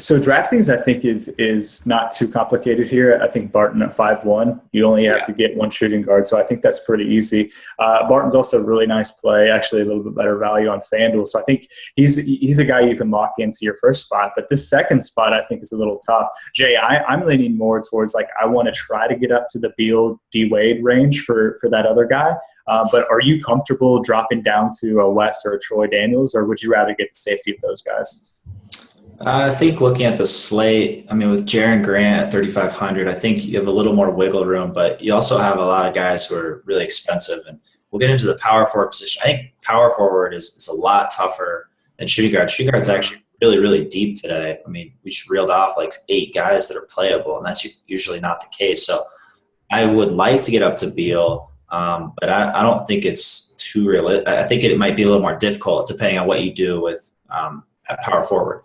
[SPEAKER 1] So DraftKings, I think, is not too complicated here. I think Barton at 5-1, you only have to get one shooting guard, so I think that's pretty easy. Barton's also a really nice play, actually a little bit better value on FanDuel. So I think he's a guy you can lock into your first spot. But this second spot, I think, is a little tough. Jay, I'm leaning more towards, I want to try to get up to the Beal D-Wade range for that other guy. But are you comfortable dropping down to a West or a Troy Daniels, or would you rather get the safety of those guys?
[SPEAKER 2] I think looking at the slate, with Jaren Grant at 3,500, I think you have a little more wiggle room, but you also have a lot of guys who are really expensive. And we'll get into the power forward position. I think power forward is a lot tougher than shooting guard. Shooting guard's actually really, really deep today. We just reeled off 8 guys that are playable, and that's usually not the case. So I would like to get up to Beal. But I don't think it's too real. I think it might be a little more difficult depending on what you do with at power forward.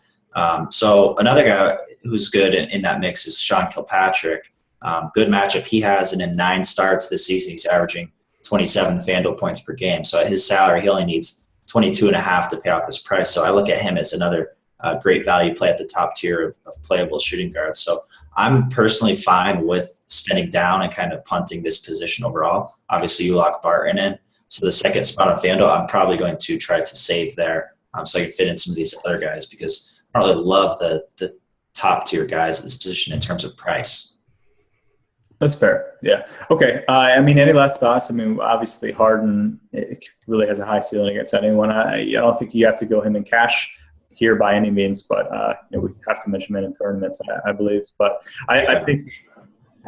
[SPEAKER 2] So another guy who's good in that mix is Sean Kilpatrick. Good matchup he has, and in 9 starts this season, he's averaging 27 FanDuel points per game. So at his salary, he only needs 22.5 to pay off his price. So I look at him as another great value play at the top tier of playable shooting guards. So I'm personally fine with spending down and kind of punting this position overall. Obviously, you lock Barton in. So the second spot on FanDuel, I'm probably going to try to save there so I can fit in some of these other guys because I really love the top tier guys at this position in terms of price.
[SPEAKER 1] That's fair. Yeah. Okay. Any last thoughts? Obviously, Harden really has a high ceiling against anyone. I don't think you have to go him in cash here by any means, but we have to mention him in tournaments, I believe. But I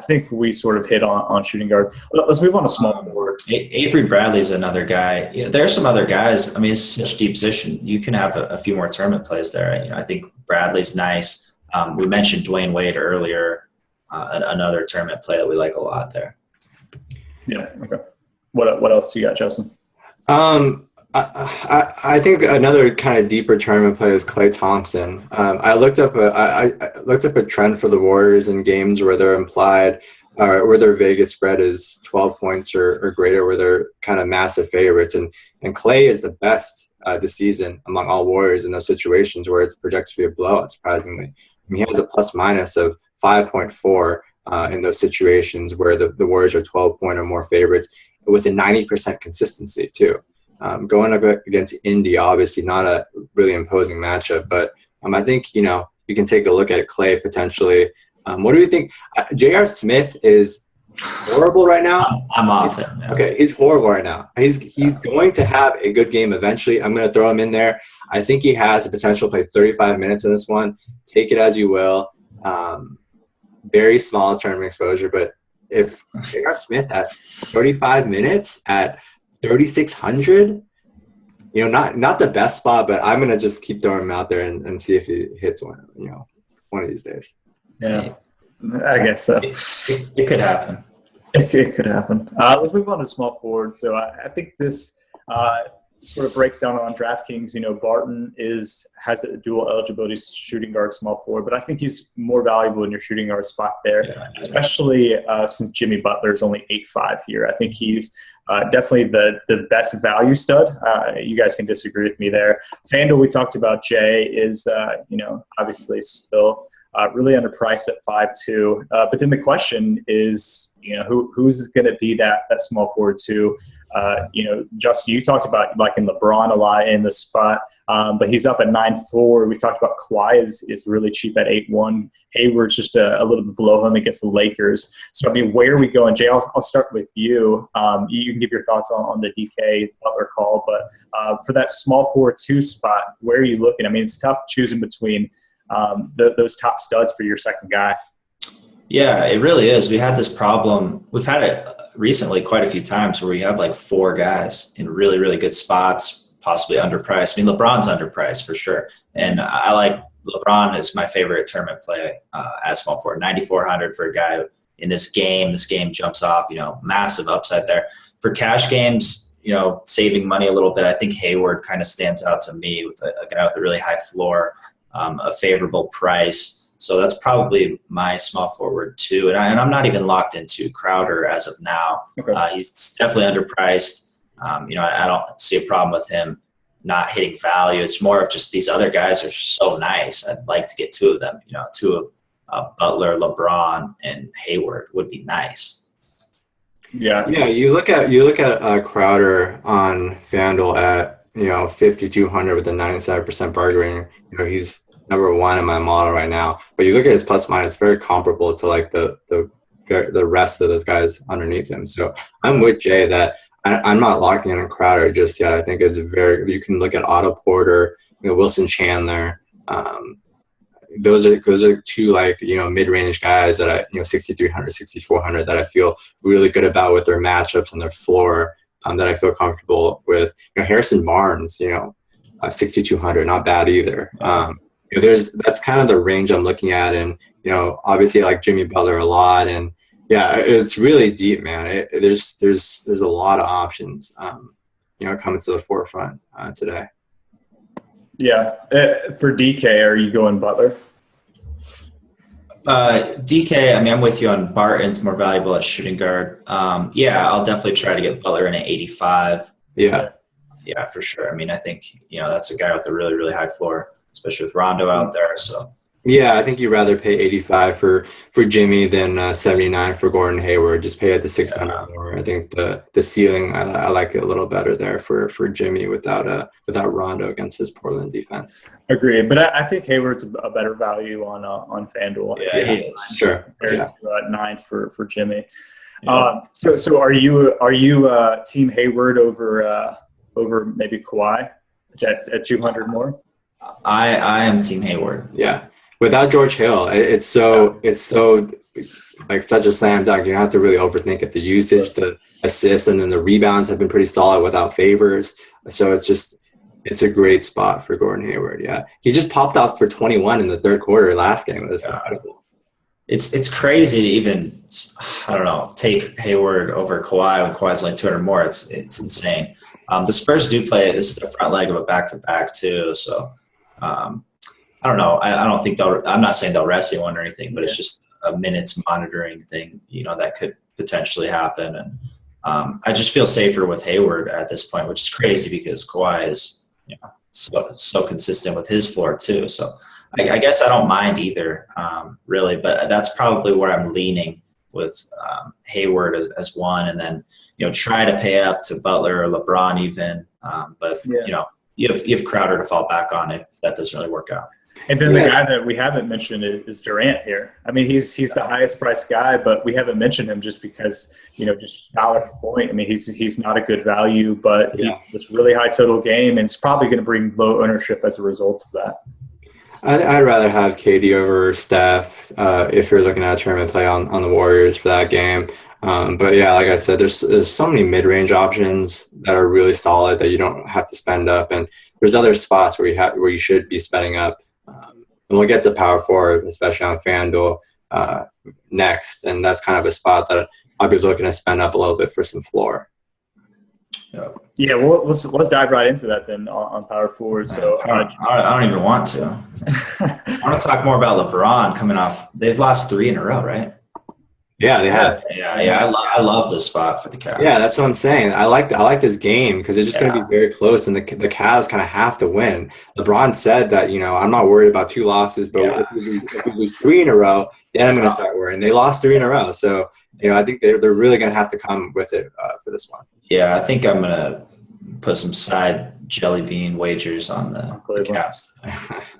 [SPEAKER 1] think we sort of hit on shooting guard. Let's move on to small forward.
[SPEAKER 2] Avery Bradley's another guy. There are some other guys. It's such deep position. You can have a few more tournament plays there. I think Bradley's nice. We mentioned Dwayne Wade earlier, another tournament play that we like a lot there. Yeah.
[SPEAKER 1] Okay. What else do you got, Justin?
[SPEAKER 3] I think another kind of deeper tournament play is Klay Thompson. I looked up a trend for the Warriors in games where they're implied, where their Vegas spread is 12 points or greater, where they're kind of massive favorites. And Klay is the best this season among all Warriors in those situations where it's projected to be a blowout, surprisingly. He has a plus-minus of 5.4 in those situations where the Warriors are 12-point or more favorites with a 90% consistency, too. Going up against Indy, obviously not a really imposing matchup, but I think, you can take a look at Klay potentially. What do you think? J.R. Smith is horrible right now.
[SPEAKER 2] I'm off it. Yeah.
[SPEAKER 3] Okay, he's horrible right now. He's going to have a good game eventually. I'm going to throw him in there. I think he has the potential to play 35 minutes in this one. Take it as you will. Very small tournament exposure, but if J.R. Smith at 35 minutes at 3,600, not the best spot, but I'm gonna just keep throwing him out there and see if he hits one of these days.
[SPEAKER 1] Yeah, I guess so.
[SPEAKER 2] It could happen.
[SPEAKER 1] It could happen. Let's move on to small forward. So I think this sort of breaks down on DraftKings. Barton has a dual eligibility shooting guard small forward, but I think he's more valuable in your shooting guard spot there, especially since Jimmy Butler's only 8'5" here. I think he's definitely the best value stud. You guys can disagree with me there. FanDuel, we talked about. Jay is obviously still really underpriced at 5'2". But then the question is, who's going to be that small forward too? Justin, you talked about liking LeBron a lot in the spot, but he's up at 9'4". We talked about Kawhi is really cheap at 8'1". Hayward's just a little bit below him against the Lakers. So, where are we going? Jay, I'll start with you. You can give your thoughts on the DK Butler call, but for that small forward 2 spot, where are you looking? It's tough choosing between those top studs for your second guy.
[SPEAKER 2] Yeah, it really is. We had this problem. We've had it recently quite a few times where we have like four guys in really, really good spots, possibly underpriced. I mean, LeBron's underpriced for sure. And I like LeBron is my favorite tournament play as small forward. 9,400 for a guy in this game. This game jumps off, massive upside there. For cash games, saving money a little bit, I think Hayward kind of stands out to me with a guy with a really high floor, a favorable price. So that's probably my small forward too. And I'm not even locked into Crowder as of now.
[SPEAKER 1] Okay.
[SPEAKER 2] He's definitely underpriced. I don't see a problem with him not hitting value. It's more of just these other guys are so nice. I'd like to get two of them. Two of Butler, LeBron, and Hayward would be nice.
[SPEAKER 1] Yeah.
[SPEAKER 3] Yeah, you look at Crowder on FanDuel at 5,200 with a 97% bargaining. He's number one in my model right now. But you look at his plus minus, very comparable to like the rest of those guys underneath him. So I'm with Jay that I'm not locking in a Crowder just yet. I think it's you can look at Otto Porter, Wilson Chandler. Those are two like mid-range guys that I 6,300, 6,400 that I feel really good about with their matchups and their floor. That I feel comfortable with. Harrison Barnes, 6,200, not bad either. That's kind of the range I'm looking at, and obviously I like Jimmy Butler a lot, and yeah, it's really deep, man. There's a lot of options, coming to the forefront today.
[SPEAKER 1] Yeah, for DK, are you going Butler?
[SPEAKER 2] DK, I'm with you on Barton's more valuable at shooting guard. I'll definitely try to get Butler in at 85.
[SPEAKER 3] Yeah.
[SPEAKER 2] Yeah, for sure. I think, that's a guy with a really, really high floor, especially with Rondo out there. So
[SPEAKER 3] yeah, I think you'd rather pay 85 for Jimmy than 79 for Gordon Hayward. Just pay at the 600 more. I think the ceiling, I like it a little better there for Jimmy without Rondo against his Portland defense.
[SPEAKER 1] Agreed, but I think Hayward's a better value on FanDuel.
[SPEAKER 2] Yeah, he is.
[SPEAKER 3] Sure.
[SPEAKER 1] Compared to 9 for Jimmy.
[SPEAKER 2] Yeah.
[SPEAKER 1] So are you team Hayward over maybe Kawhi at 200 more?
[SPEAKER 2] I am team Hayward.
[SPEAKER 3] Yeah. Without George Hill, it's so like such a slam dunk. You don't have to really overthink it. The usage, the assists, and then the rebounds have been pretty solid without Favors. So it's a great spot for Gordon Hayward. Yeah, he just popped off for 21 in the third quarter last game. That's incredible.
[SPEAKER 2] It's crazy to even take Hayward over Kawhi when Kawhi's only 200 more. It's insane. The Spurs do play. This is the front leg of a back-to-back too. So. I don't know. I don't think I'm not saying they'll rest anyone or anything, but it's just a minutes monitoring thing, that could potentially happen. And I just feel safer with Hayward at this point, which is crazy because Kawhi is, so consistent with his floor too. So I guess I don't mind either, really, but that's probably where I'm leaning with Hayward as one, and then, try to pay up to Butler or LeBron even. You have Crowder to fall back on if that doesn't really work out.
[SPEAKER 1] And then the guy that we haven't mentioned is Durant here. He's the highest priced guy, but we haven't mentioned him just because, just dollar per point. He's not a good value, but it's really high total game, and it's probably going to bring low ownership as a result of that.
[SPEAKER 3] I'd rather have KD over Steph if you're looking at a tournament play on the Warriors for that game. But yeah, like I said, there's so many mid-range options that are really solid that you don't have to spend up, and there's other spots where you should be spending up. And we'll get to power forward, especially on FanDuel next, and that's kind of a spot that I'll be looking to spend up a little bit for some floor.
[SPEAKER 1] Yeah, well, let's dive right into that then on power forward. So
[SPEAKER 2] I don't even want to. I want to talk more about LeBron coming off. They've lost 3 in a row, right?
[SPEAKER 3] Yeah, they have.
[SPEAKER 2] Yeah. I love this spot for the Cavs.
[SPEAKER 3] Yeah, that's what I'm saying. I like this game because it's just going to be very close, and the Cavs kind of have to win. LeBron said that I'm not worried about 2 losses, but if we lose 3 in a row, then I'm going to start worrying. They lost 3 in a row, so I think they're really going to have to come with it for this one.
[SPEAKER 2] Yeah, I think I'm going to put some side jelly bean wagers on the Cavs.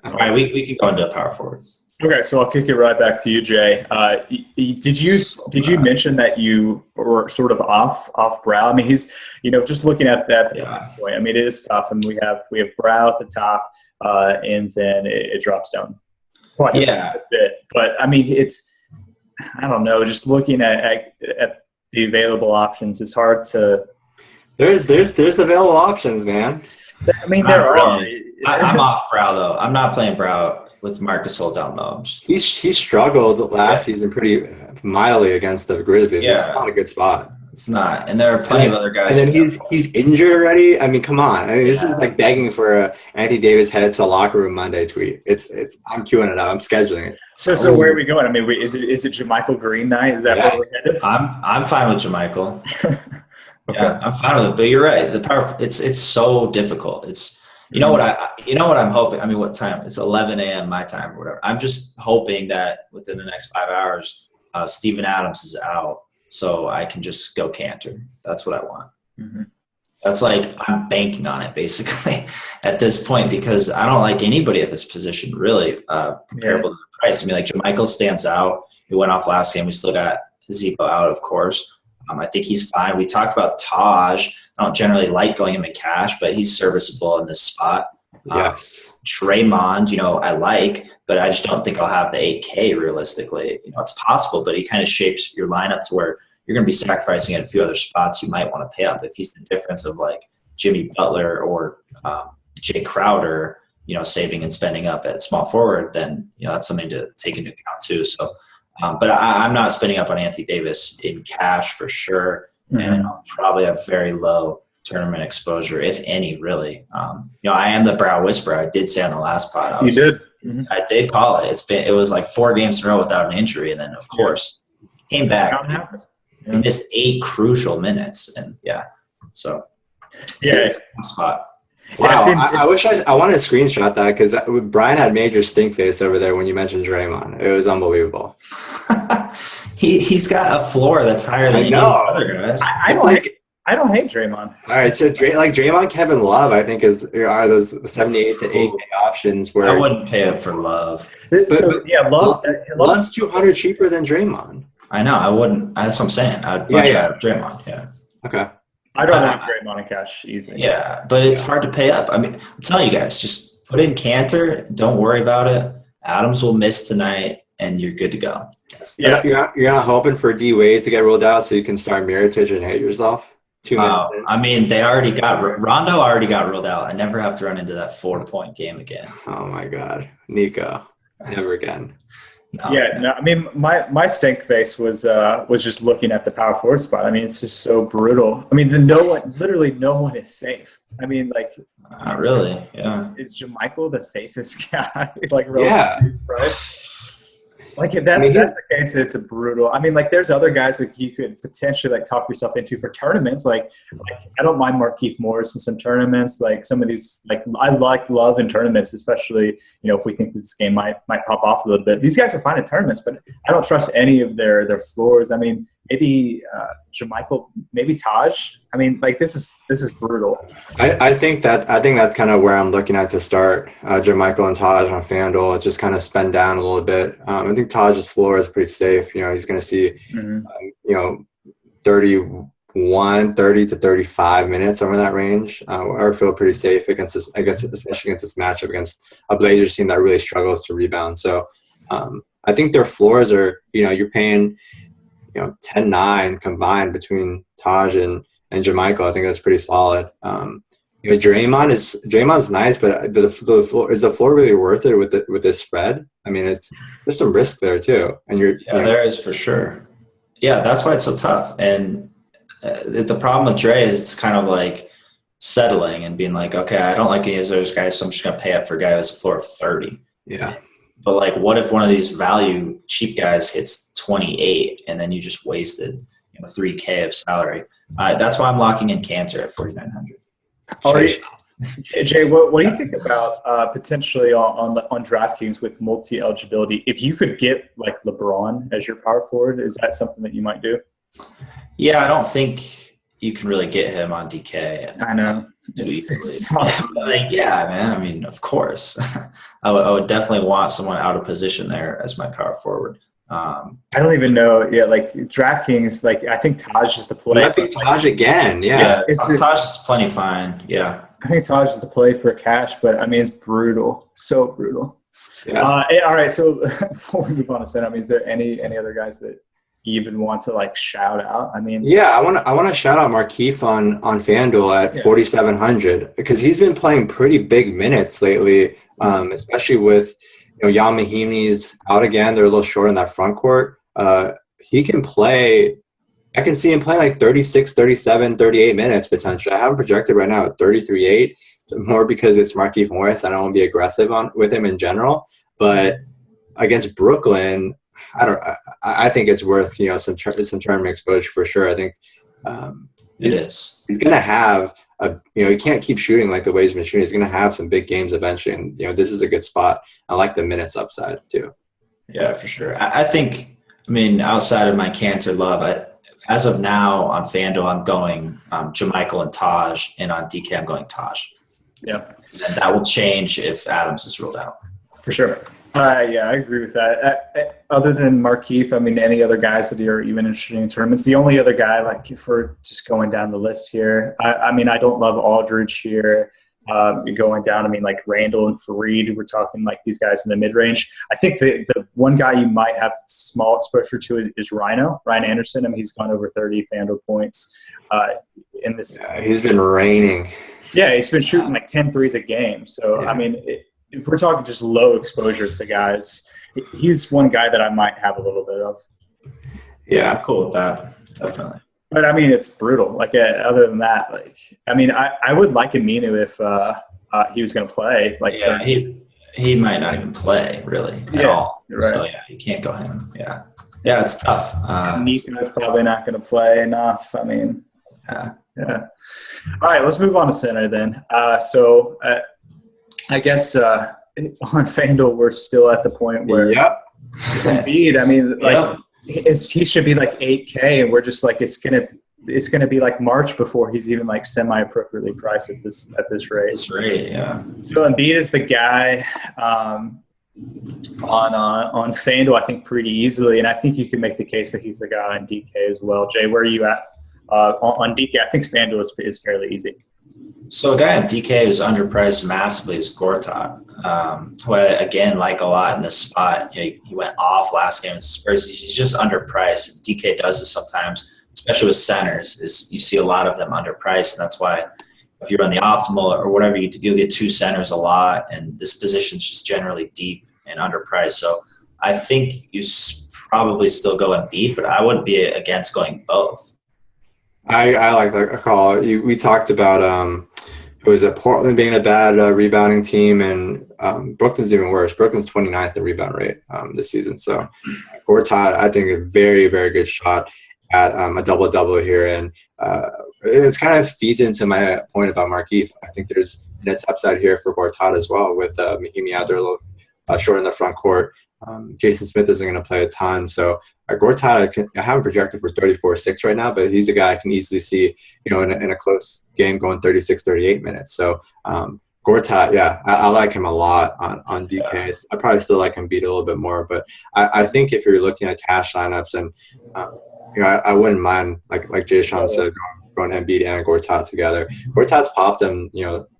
[SPEAKER 2] All right, we can go into a power forward.
[SPEAKER 1] Okay, so I'll kick it right back to you, Jay. Did you mention that you were sort of off Brow? He's just looking at that at this point. It is tough, and we have Brow at the top, and then it drops down quite a bit. But I don't know. Just looking at the available options, it's hard to.
[SPEAKER 3] There's available options, man.
[SPEAKER 1] I mean,
[SPEAKER 2] Not
[SPEAKER 1] there are.
[SPEAKER 2] really. I'm off Brow though. I'm not playing Brow with Marcus Holt down low.
[SPEAKER 3] He struggled last season pretty mildly against the Grizzlies.
[SPEAKER 2] Yeah.
[SPEAKER 3] It's not a good spot.
[SPEAKER 2] It's not, and there are plenty of other guys.
[SPEAKER 3] And then he's injured already. I mean, come on. I mean, this is like begging for a Anthony Davis head to locker room Monday tweet. I'm queuing it up. I'm scheduling it.
[SPEAKER 1] So where are we going? I mean, is it JaMychal Green night? Is that where we're headed?
[SPEAKER 2] I'm fine with JaMychal.
[SPEAKER 1] Okay.
[SPEAKER 2] Yeah, I'm fine with it. But you're right. The power. It's so difficult. It's you know what I'm hoping. I mean, what time? It's 11 a.m. my time or whatever. I'm just hoping that within the next 5 hours, Steven Adams is out. So I can just go Cantor. That's what I want.
[SPEAKER 1] Mm-hmm.
[SPEAKER 2] That's like I'm banking on it basically at this point because I don't like anybody at this position really comparable to the price. I mean, like JaMychal stands out. He went off last game. We still got Zipo out, of course. I think he's fine. We talked about Taj. I don't generally like going him in cash, but he's serviceable in this spot.
[SPEAKER 3] Yes.
[SPEAKER 2] Draymond, I like, but I just don't think I'll have the 8K realistically. It's possible, but he kind of shapes your lineup to where you're going to be sacrificing at a few other spots you might want to pay up. If he's the difference of like Jimmy Butler or Jay Crowder, saving and spending up at small forward, then, that's something to take into account too. So, but I'm not spending up on Anthony Davis in cash for sure.
[SPEAKER 1] Mm-hmm.
[SPEAKER 2] And I'll probably have very low tournament exposure, if any, really. I am the Brow Whisperer. I did say on the last pod. I did call it. It was like 4 games in a row without an injury, and then of course came back. He missed 8 crucial minutes, and so it's a spot.
[SPEAKER 3] Wow, I wish I wanted to screenshot that because Bryan had major stink face over there when you mentioned Draymond. It was unbelievable.
[SPEAKER 2] He's got a floor that's higher than any other guys.
[SPEAKER 1] I don't hate Draymond.
[SPEAKER 3] All right, so Draymond, Kevin Love, I think are those 78 to 8K options where
[SPEAKER 2] I wouldn't pay up for Love.
[SPEAKER 3] Love's 200 cheaper than Draymond.
[SPEAKER 2] I know. I wouldn't. That's what I'm saying. I'd much rather have Draymond. Yeah.
[SPEAKER 3] Okay.
[SPEAKER 1] I'd rather have Draymond in cash easy.
[SPEAKER 2] Yeah, but it's hard to pay up. I mean, I'm telling you guys, just put in Cantor. Don't worry about it. Adams will miss tonight, and you're good to go.
[SPEAKER 3] You're not hoping for D Wade to get ruled out so you can start Mirotić and hate yourself. 2 minutes.
[SPEAKER 2] I mean, Rondo already got ruled out. I never have to run into that 4-point game again.
[SPEAKER 3] Oh my God, Nico, never again.
[SPEAKER 1] I mean, my stink face was just looking at the power forward spot. I mean, it's just so brutal. I mean, literally no one is safe. I mean, like,
[SPEAKER 2] not really. Yeah.
[SPEAKER 1] Is JaMychal the safest guy? Like, right? Like, if that's the case, it's a brutal. I mean, like, there's other guys that you could potentially like talk yourself into for tournaments. Like I don't mind Markieff Morris in some tournaments. Like some of these, like I like Love in tournaments, especially if we think this game might pop off a little bit. These guys are fine in tournaments, but I don't trust any of their floors. I mean, maybe JaMychal, maybe Taj. I mean, like this is brutal.
[SPEAKER 3] I think that's kind of where I'm looking at to start JaMychal and Taj on FanDuel. Just kind of spend down a little bit. I think Taj's floor is pretty safe. He's going to see 30 to 35 minutes over that range. I feel pretty safe especially against this matchup against a Blazers team that really struggles to rebound. So I think their floors are you're paying 10-9 combined between Taj and JaMychal. I think that's pretty solid. Draymond's nice, but the floor is the floor really worth it with this spread? I mean, there's some risk there too, and
[SPEAKER 2] there is for sure. Yeah, that's why it's so tough. And the problem with Dre is it's kind of like settling and being like, okay, I don't like any of those guys, so I'm just gonna pay up for a guy who has a floor of 30.
[SPEAKER 3] Yeah.
[SPEAKER 2] But like, what if one of these value cheap guys hits 28 and then you just wasted $3K of salary? That's why I'm locking in Cantor at 4,900.
[SPEAKER 1] All right, Jay, what do you think about potentially on DraftKings with multi-eligibility? If you could get like LeBron as your power forward, is that something that you might do?
[SPEAKER 2] Yeah, I don't think you can really get him on DK.
[SPEAKER 1] I know.
[SPEAKER 2] Yeah, man. I mean, of course. I would definitely want someone out of position there as my power forward.
[SPEAKER 1] I don't even know. Yeah, like DraftKings, like I think Taj is the play.
[SPEAKER 3] Might be Taj again. Yeah,
[SPEAKER 2] Taj is plenty fine. Yeah,
[SPEAKER 1] I think Taj is the play for cash, but I mean it's brutal, so brutal.
[SPEAKER 3] Yeah.
[SPEAKER 1] All right. So before we move on to center, I mean, is there any other guys that you even want to like shout out? I mean,
[SPEAKER 3] Yeah, I want to shout out Markeith on FanDuel at 4,700 because he's been playing pretty big minutes lately, especially with Jan Mahinmi's out again. They're a little short in that front court. He can play. I can see him playing like 36, 37, 38 minutes potentially. I have him projected right now at 33.8, more because it's Markieff Morris. I don't want to be aggressive with him in general, but against Brooklyn, I think it's worth some tournament exposure for sure. I think
[SPEAKER 2] it is.
[SPEAKER 3] He's going to have he can't keep shooting like the way he's been shooting. He's going to have some big games eventually, and this is a good spot. I like the minutes upside too.
[SPEAKER 2] Yeah, for sure. I think. I mean, outside of my Cantor love, as of now on FanDuel, I'm going JaMychal and Taj, and on DK, I'm going Taj.
[SPEAKER 1] Yeah,
[SPEAKER 2] and that will change if Adams is ruled out.
[SPEAKER 1] For sure. Yeah, I agree with that. Other than Markieff, I mean, any other guys that are even interested in tournaments? The only other guy, like if we're just going down the list here, I mean, I don't love Aldridge here. Going down, I mean, like Randall and Fareed, we're talking like these guys in the mid-range. I think the one guy you might have small exposure to is Ryan Anderson. I mean, he's gone over 30 FanDuel points in this.
[SPEAKER 3] Yeah, he's been raining.
[SPEAKER 1] Yeah, he's been shooting like 10 threes a game. So, yeah. I mean, if we're talking just low exposure to guys, he's one guy that I might have a little bit of.
[SPEAKER 2] Yeah, I'm cool with that. Definitely.
[SPEAKER 1] But, I mean, it's brutal. Like, other than that, like, I mean, I would like Aminu if he was going to play. Like,
[SPEAKER 2] yeah, he might not even play, really, at all.
[SPEAKER 1] Right.
[SPEAKER 2] So, yeah, you can't go him. Yeah. Yeah, it's tough.
[SPEAKER 1] Nico's probably not going to play enough. I mean, yeah. All right, let's move on to center then. So, I guess on FanDuel, we're still at the point where it's Embiid. I mean, like he should be like 8K, and we're just like it's gonna be like March before he's even like semi-appropriately priced at this rate.
[SPEAKER 2] This rate, yeah.
[SPEAKER 1] So Embiid is the guy on FanDuel, I think, pretty easily, and I think you can make the case that he's the guy on DK as well. Jay, where are you at on DK? I think FanDuel is fairly easy.
[SPEAKER 2] So a guy on DK who's underpriced massively is Gortat, who I, again, like a lot in this spot. He went off last game with Spurs. He's just underpriced. DK does this sometimes, especially with centers, is you see a lot of them underpriced, and that's why if you run the optimal or whatever, you'll get two centers a lot, and this position's just generally deep and underpriced. So I think you probably still go Embiid, but I wouldn't be against going both.
[SPEAKER 3] I like that call. We talked about it was Portland being a bad rebounding team, and Brooklyn's even worse. Brooklyn's 29th in rebound rate this season. So Gortat, I think, a very, very good shot at a double-double here. And it's kind of feeds into my point about Markieff. I think there's net upside here for Gortat as well, with Mahinmi out there a little short in the front court. Jason Smith isn't going to play a ton. So Gortat, I have him projected for 34.6 right now, but he's a guy I can easily see, in a close game going 36, 38 minutes. So Gortat, yeah, I like him a lot on DK. Yeah. I probably still like Embiid a little bit more, but I think if you're looking at cash lineups, and I wouldn't mind, like Jay Sean said, going Embiid and Gortat together. Gortat's popped him,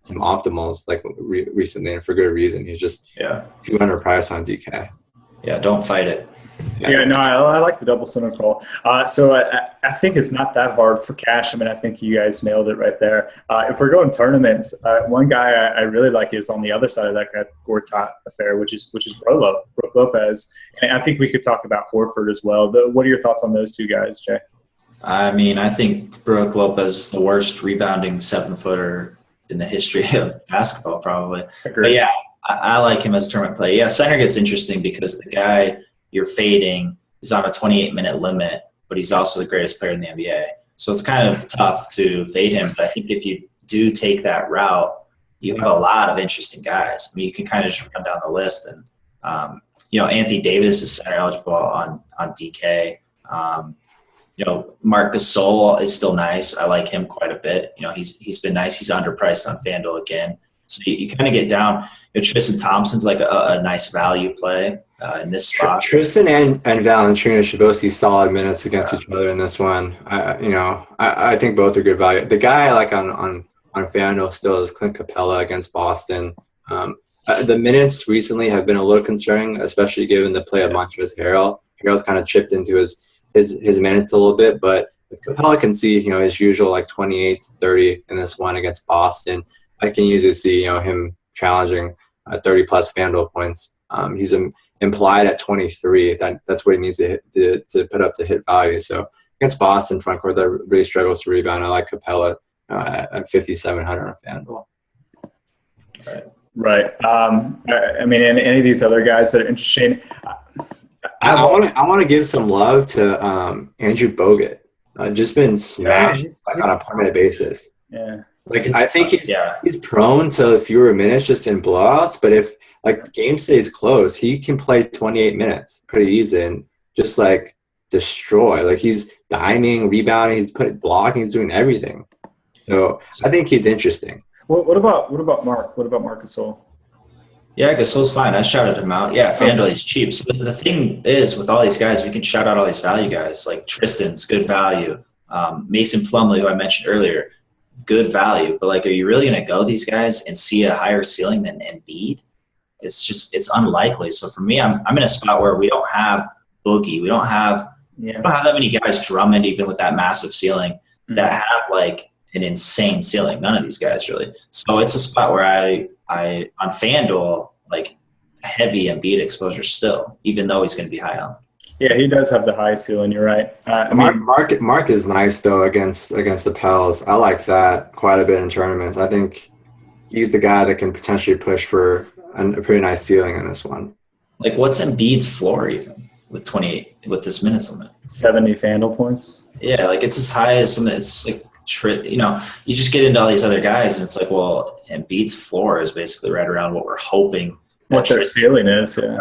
[SPEAKER 3] some optimals like recently, and for good reason. He's just too underpriced on DK.
[SPEAKER 2] Yeah, don't fight it.
[SPEAKER 1] Yeah, no, I like the double center call. So I think it's not that hard for cash. I mean, I think you guys nailed it right there. If we're going tournaments, one guy I really like is on the other side of that Gortat affair, which is Brook Lopez. And I think we could talk about Horford as well. What are your thoughts on those two guys, Jay?
[SPEAKER 2] I mean, I think Brook Lopez is the worst rebounding 7-footer in the history of basketball, probably. But yeah, I like him as tournament play. Yeah, center gets interesting because the guy you're fading is on a 28-minute limit, but he's also the greatest player in the NBA. So it's kind of tough to fade him. But I think if you do take that route, you have a lot of interesting guys. I mean, you can kind of just run down the list. And, Anthony Davis is center eligible on DK. Marc Gasol is still nice. I like him quite a bit. He's been nice. He's underpriced on FanDuel again. So you kind of get down. Tristan Thompson's like a nice value play in this spot.
[SPEAKER 3] Tristan and Valanciunas should both see solid minutes against each other in this one. I think both are good value. The guy I like on FanDuel still is Clint Capella against Boston. The minutes recently have been a little concerning, especially given the play of Montrezl Harrell. Harrell's kind of chipped into his minutes a little bit, but if Capella can see, his usual like 28 to 30 in this one against Boston, I can usually see, him challenging 30 plus FanDuel points. He's implied at 23. That's what he needs to put up to hit value. So against Boston front court that really struggles to rebound, I like Capella at 5,700 on FanDuel.
[SPEAKER 1] Right. I mean, and any of these other guys that are interesting.
[SPEAKER 3] I want to give some love to Andrew Bogut. Just been smashed on a permanent basis.
[SPEAKER 1] Yeah.
[SPEAKER 3] I think he's prone to fewer minutes just in blowouts, but if the game stays close, he can play 28 minutes pretty easy and just destroy. He's diming, rebounding, he's blocking, he's doing everything. So I think he's interesting.
[SPEAKER 1] What about Mark? What about Marc Gasol?
[SPEAKER 2] Yeah, Gasol's fine. I shouted him out. Yeah, FanDuel is cheap. So the thing is, with all these guys, we can shout out all these value guys. Like Tristan's good value. Mason Plumlee, who I mentioned earlier, good value. But are you really going to go these guys and see a higher ceiling than Embiid? It's unlikely. So for me, I'm in a spot where we don't have Boogie. We don't have that many guys Drummond, even with that massive ceiling, that have an insane ceiling. None of these guys really. So it's a spot where I on FanDuel heavy Embiid exposure still, even though he's going to be high on.
[SPEAKER 1] Yeah, he does have the highest ceiling. You're right.
[SPEAKER 3] Mark is nice though against the Pels. I like that quite a bit in tournaments. I think he's the guy that can potentially push for a pretty nice ceiling in this one.
[SPEAKER 2] What's Embiid's floor even with 28 with this minutes limit?
[SPEAKER 1] 70 FanDuel points.
[SPEAKER 2] Yeah, it's as high as some. It's you just get into all these other guys, and it's well, Embiid's floor is basically right around what we're hoping.
[SPEAKER 1] What their ceiling is,
[SPEAKER 2] yeah.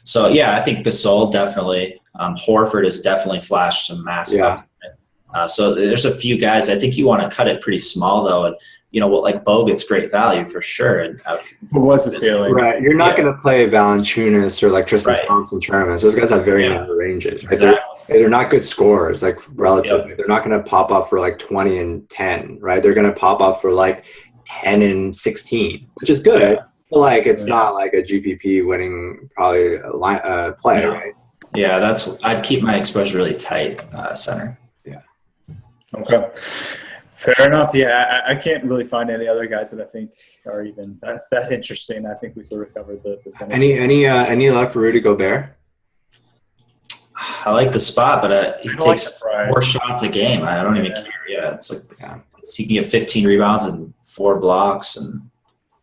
[SPEAKER 2] So, I think Gasol definitely. Horford has definitely flashed some massive. Yeah. So there's a few guys. I think you want to cut it pretty small, though. And, Bogut's great value for sure. And
[SPEAKER 1] what was the ceiling?
[SPEAKER 3] Right. You're not going to play Valanciunas or Tristan Thompson tournaments. Those guys have very narrow ranges. Right?
[SPEAKER 2] Exactly.
[SPEAKER 3] They're not good scorers, relatively. Yep. They're not going to pop up for 20 and 10, right? They're going to pop up for 10 and 16, which is good. Yeah. But it's not a GPP winning probably play, right?
[SPEAKER 2] Yeah, I'd keep my exposure really tight, center.
[SPEAKER 3] Yeah.
[SPEAKER 1] Okay. Fair enough. Yeah, I can't really find any other guys that I think are even that interesting. I think we sort of covered the center.
[SPEAKER 3] Any love for Rudy Gobert?
[SPEAKER 2] I like the spot, but he takes 4 shots a game. I don't even care. Yeah, he can get 15 rebounds and 4 blocks and.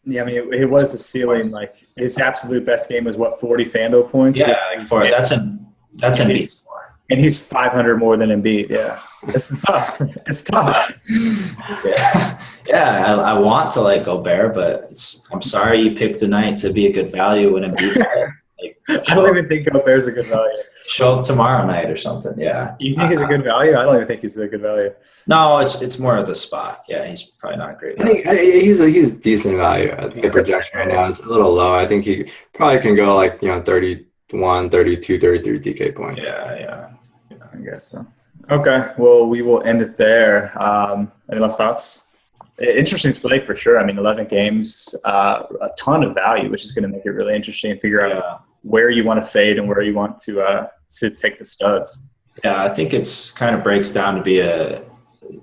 [SPEAKER 1] Yeah, I mean, it was a ceiling. His absolute best game was 40 FanDuel points.
[SPEAKER 2] Yeah, that's Embiid's floor.
[SPEAKER 1] And he's 500 more than Embiid. Yeah, it's tough. It's tough.
[SPEAKER 2] Yeah. I want to Gobert, but I'm sorry you picked tonight to be a good value when Embiid.
[SPEAKER 1] I don't even think Gobert's a good value.
[SPEAKER 2] Show up tomorrow night or something. Yeah.
[SPEAKER 1] You think he's a good value? I don't even think he's a good value.
[SPEAKER 2] No, it's more of the spot. Yeah, he's probably not great.
[SPEAKER 3] I think he's decent value. I think the projection right now is a little low. I think he probably can go 31, 32, 33 DK points.
[SPEAKER 2] Yeah.
[SPEAKER 1] I guess so. Okay, well, we will end it there. Any last thoughts? Interesting slate for sure. I mean, 11 games, a ton of value, which is going to make it really interesting and figure out where you want to fade and where you want to take the studs.
[SPEAKER 2] Yeah, I think it's kind of breaks down to be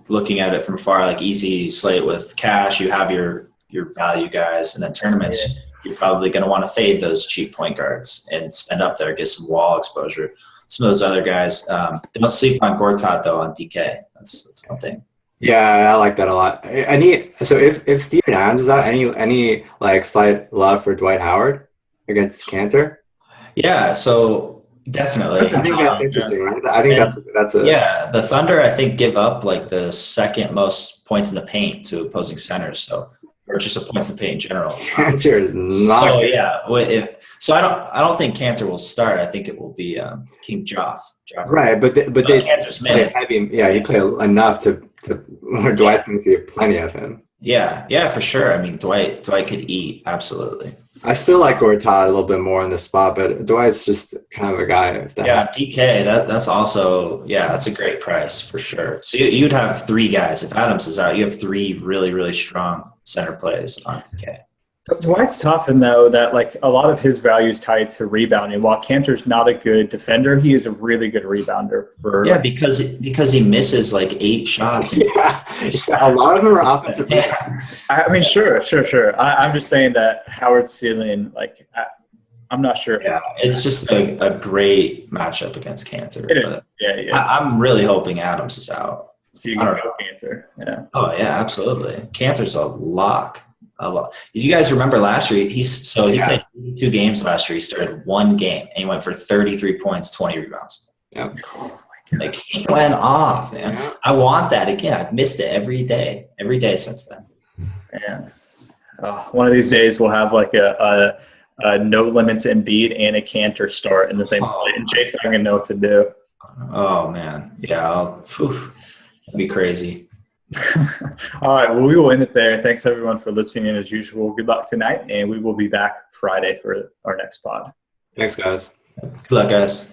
[SPEAKER 2] looking at it from afar, easy slate with cash. You have your value guys, and then tournaments, you're probably going to want to fade those cheap point guards and spend up there, get some wall exposure. Some of those other guys, don't sleep on Gortat though on DK. That's one thing.
[SPEAKER 3] Yeah, I like that a lot. So if Steven Adams is out, any slight love for Dwight Howard against Cantor?
[SPEAKER 2] Yeah, so definitely.
[SPEAKER 3] I think that's interesting, right? I think that's a
[SPEAKER 2] the Thunder I think give up the second most points in the paint to opposing centers, so or just the points in the paint in general.
[SPEAKER 3] Cantor is not.
[SPEAKER 2] So yeah, so I don't think Cantor will start. I think it will be King Joff.
[SPEAKER 3] Right, but
[SPEAKER 2] Cantor's minutes.
[SPEAKER 3] He played enough to where Dwight's going to see plenty of him.
[SPEAKER 2] Yeah, for sure. I mean, Dwight could eat, absolutely.
[SPEAKER 3] I still like Gortat a little bit more in this spot, but Dwight's just kind of a guy.
[SPEAKER 2] DK, that's also, that's a great price for sure. So you'd have 3 guys. If Adams is out, you have 3 really, really strong center plays on DK.
[SPEAKER 1] Dwight's tough in though that like a lot of his value is tied to rebounding. While Cantor's not a good defender, he is a really good rebounder for
[SPEAKER 2] because he misses like 8 shots.
[SPEAKER 3] Yeah, a lot of them are offensive.
[SPEAKER 2] Yeah.
[SPEAKER 1] I mean, sure. I'm just saying that Howard's ceiling, like, I'm not sure.
[SPEAKER 2] Yeah, it's just a great matchup against Cantor.
[SPEAKER 1] It is. Yeah.
[SPEAKER 2] I'm really hoping Adams is out.
[SPEAKER 1] So you can go Cantor. Yeah.
[SPEAKER 2] Oh yeah, absolutely. Cantor's a lock. You guys remember last year? He played 2 games last year. He started 1 game and he went for 33 points, 20 rebounds.
[SPEAKER 3] Yeah.
[SPEAKER 1] Oh my God.
[SPEAKER 2] Like he went off, man.
[SPEAKER 3] Yeah.
[SPEAKER 2] I want that again. I've missed it every day since then.
[SPEAKER 1] Man. One of these days we'll have like a no limits Embiid and a Cantor start in the same slate, and Jake's not gonna know what to do.
[SPEAKER 2] Oh man, yeah, that'd be crazy.
[SPEAKER 1] All right, well, we will end it there. Thanks everyone for listening as usual. Good luck tonight, and we will be back Friday for our next pod.
[SPEAKER 3] Thanks, guys.
[SPEAKER 2] Good luck, guys.